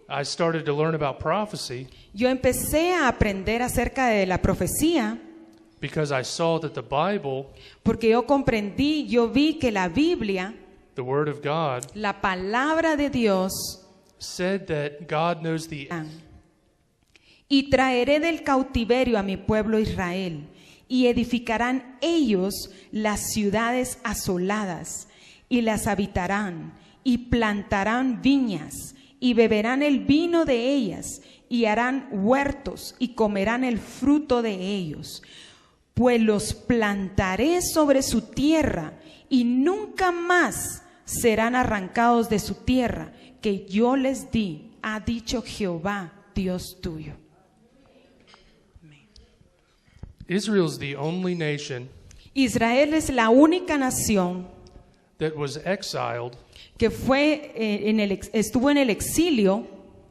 I started to learn about prophecy Yo empecé a aprender acerca de la profecía because I saw that the Bible, porque yo vi que la Biblia, the Word of God, la palabra de Dios, said that God knows the y traeré del cautiverio a mi pueblo Israel, y edificarán ellos las ciudades asoladas, y las habitarán, y plantarán viñas, y beberán el vino de ellas, y harán huertos, y comerán el fruto de ellos. Pues los plantaré sobre su tierra, y nunca más serán arrancados de su tierra, que yo les di, ha dicho Jehová, Dios tuyo. Israel's the only nation Israel es la única nación that was exiled que estuvo en el exilio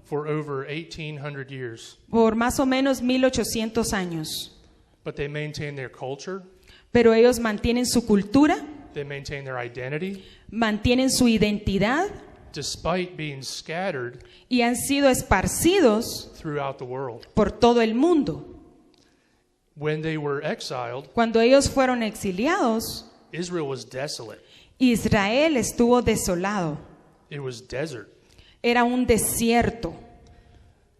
for over 1,800 years. por más o menos 1800 años. But they maintain their culture, Pero ellos mantienen su cultura, they maintain their identity, mantienen su identidad despite being scattered y han sido esparcidos throughout the world. por todo el mundo. When they were exiled, Cuando ellos fueron exiliados, Israel was desolate. Israel estuvo desolado. It was desert. Era un desierto.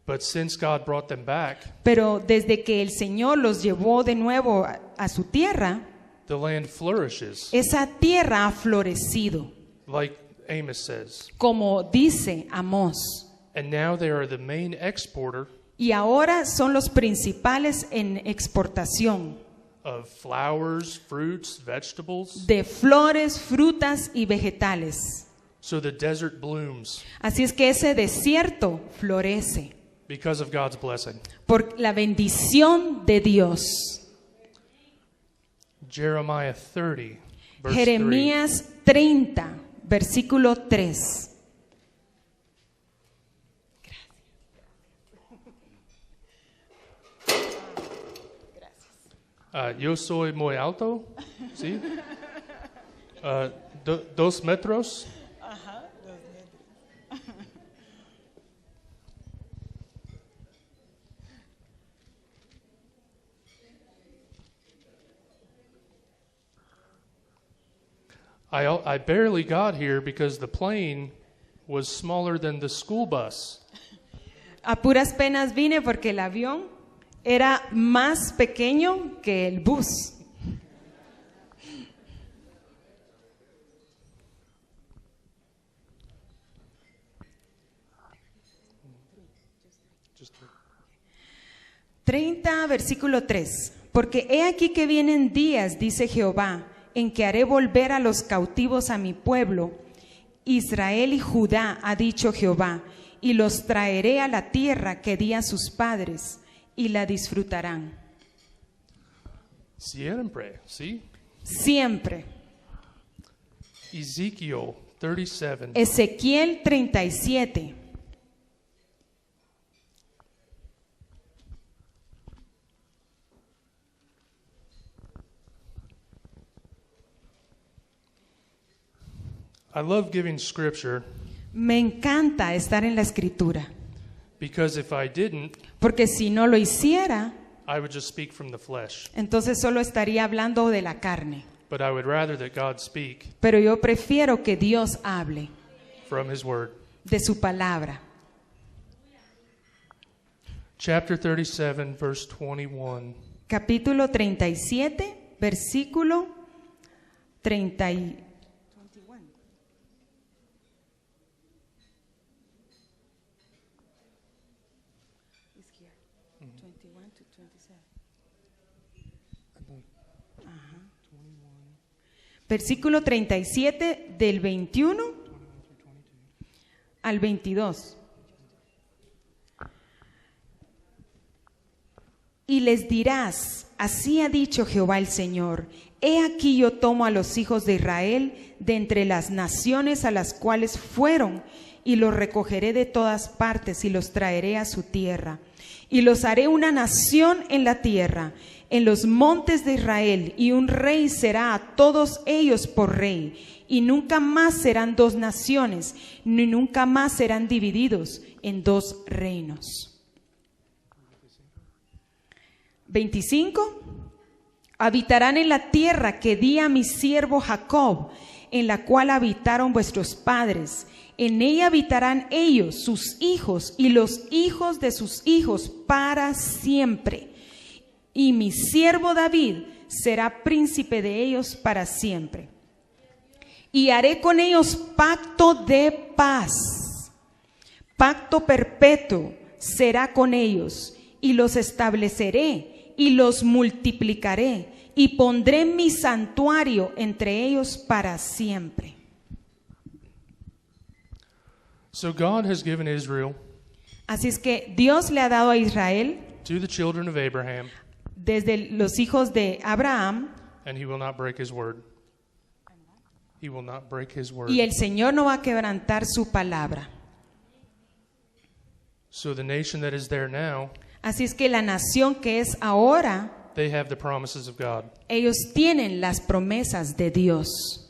But since God brought them back, Pero desde que el Señor los llevó de nuevo a su tierra, the land flourishes, esa tierra ha florecido, like Amos says. como dice Amós. And now they are the main exporter Y ahora son los principales en exportación of flowers, fruits, vegetables. de flores, frutas y vegetales. So the desert blooms Así es que ese desierto florece because of God's blessing. por la bendición de Dios. Jeremiah 30, verse Jeremías 30, versículo 3. 3. Yo soy muy alto, ¿sí? 2 metros. I barely got here because the plane was smaller than the school bus. A puras penas vine porque el avión era más pequeño que el bus. Just 30, versículo 3. Porque he aquí que vienen días, dice Jehová, en que haré volver a los cautivos a mi pueblo, Israel y Judá, ha dicho Jehová, y los traeré a la tierra que di a sus padres, y la disfrutarán. Siempre, ¿sí? Siempre. Ezekiel 37. Ezequiel 37. I love giving scripture Me encanta estar en la escritura, Because if I didn't, porque si no lo hiciera, I would just speak from the flesh. entonces solo estaría hablando de la carne. But I would rather that God speak Pero yo prefiero que Dios hable from His Word. de su palabra. Chapter 37, verse 21. Capítulo 37, versículo 30. Versículo 37 del 21 al 22. Y les dirás, así ha dicho Jehová el Señor, he aquí yo tomo a los hijos de Israel de entre las naciones a las cuales fueron, y los recogeré de todas partes y los traeré a su tierra. Y los haré una nación en la tierra, en los montes de Israel, y un rey será a todos ellos por rey. Y nunca más serán dos naciones, ni nunca más serán divididos en dos reinos. 25. Habitarán en la tierra que di a mi siervo Jacob, en la cual habitaron vuestros padres. En ella habitarán ellos, sus hijos y los hijos de sus hijos para siempre. Y mi siervo David será príncipe de ellos para siempre. Y haré con ellos pacto de paz. Pacto perpetuo será con ellos, y los estableceré y los multiplicaré, y pondré mi santuario entre ellos para siempre. So God has given Israel Así es que Dios le ha dado a Israel, to the children of Abraham, desde los hijos de Abraham, and He will not break His word. He will not break His word. y el Señor no va a quebrantar su palabra. So the nation that is there now, Así es que la nación que es ahora, they have the promises of God. ellos tienen las promesas de Dios.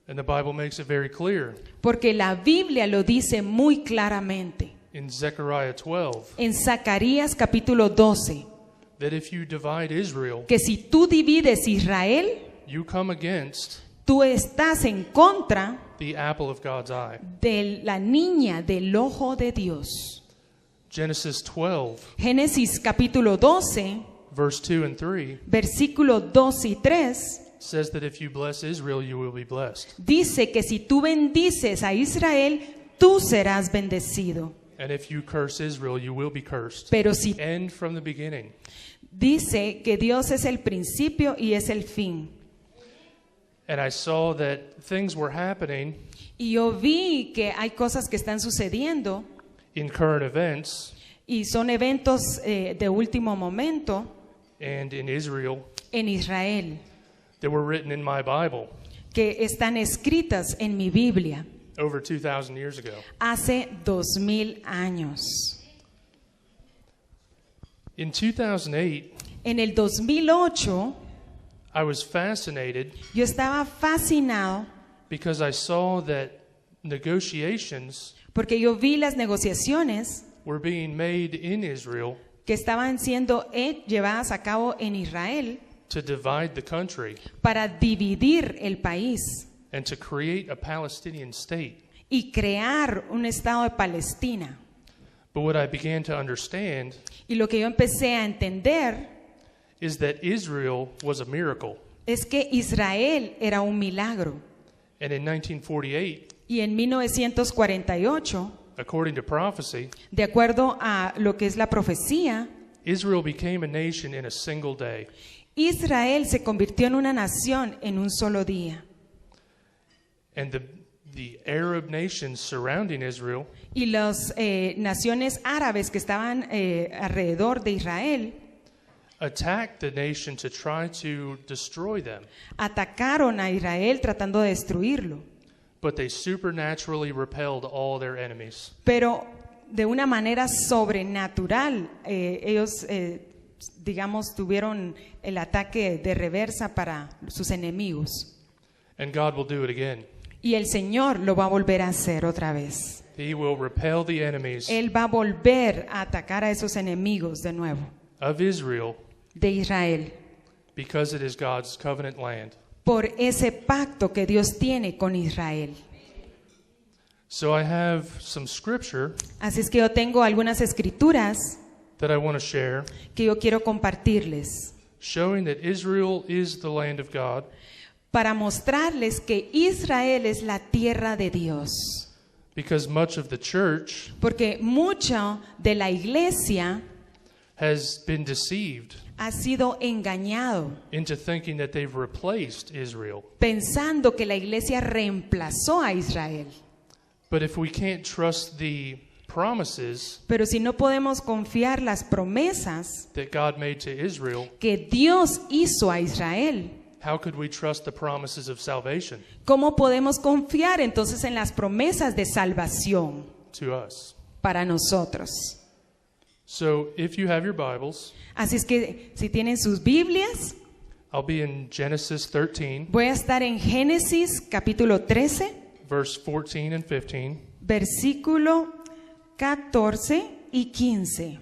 And the Bible makes it very clear Porque la Biblia lo dice muy claramente. in Zechariah 12 En Zacarías capítulo 12, that if you divide Israel, que si tú divides Israel, you come against tú estás en contra the apple of God's eye. de la niña del ojo de Dios. Genesis 12, Génesis capítulo 12, verse 2 and 3 versículo 2 y 3, says that if you bless Israel, you will be blessed. dice que si tú bendices a Israel, tú serás bendecido. And if you curse Israel, you will be cursed. Pero si End from the beginning. dice que Dios es el principio y es el fin. And I saw that things were happening Y yo vi que hay cosas que están sucediendo in current events y son eventos de último momento and in Israel en Israel that were written in my Bible que están escritas en mi Biblia over 2,000 years ago. hace 2000 años. In 2008, En el 2008 I was fascinated yo estaba fascinado because I saw that negotiations porque yo vi las negociaciones were being made in Israel que estaban siendo llevadas a cabo en Israel to divide the country para dividir el país and to create a Palestinian state. y crear un estado de Palestina. But what I began to understand Y lo que yo empecé a entender is that Israel was a miracle. es que Israel era un milagro. And in 1948, Y en 1948, according to prophecy, de acuerdo a lo que es la profecía, Israel became a nation in a single day. Israel se convirtió en una nación en un solo día. And the Arab nations surrounding Israel Y las naciones árabes que estaban alrededor de Israel attacked the nation to try to destroy them. atacaron a Israel tratando de destruirlo. But they supernaturally repelled all their enemies. Pero de una manera sobrenatural, ellos, digamos, tuvieron el ataque de reversa para sus enemigos. And God will do it again. Y el Señor lo va a volver a hacer otra vez. He will repel the enemies Él va a volver a atacar a esos enemigos de nuevo, of Israel de Israel, because it is God's covenant land. por ese pacto que Dios tiene con Israel. So I have some scripture Así es que yo tengo algunas escrituras that I want to share, que yo quiero compartirles showing that Israel is the land of God, para mostrarles que Israel es la tierra de Dios. because much of the church Porque mucho de la iglesia has been deceived ha sido engañado, into thinking that they've replaced Israel. pensando que la iglesia reemplazó a Israel. But if we can't trust the promises Pero si no podemos confiar las promesas that God made to Israel, que Dios hizo a Israel, how could we trust the promises of salvation ¿cómo podemos confiar entonces en las promesas de salvación to us? para nosotros? So if you have your Bibles, Así es que si tienen sus Biblias, I'll be in Genesis 13, voy a estar en Génesis capítulo 13, verse 14 and 15. versículo 14 y 15.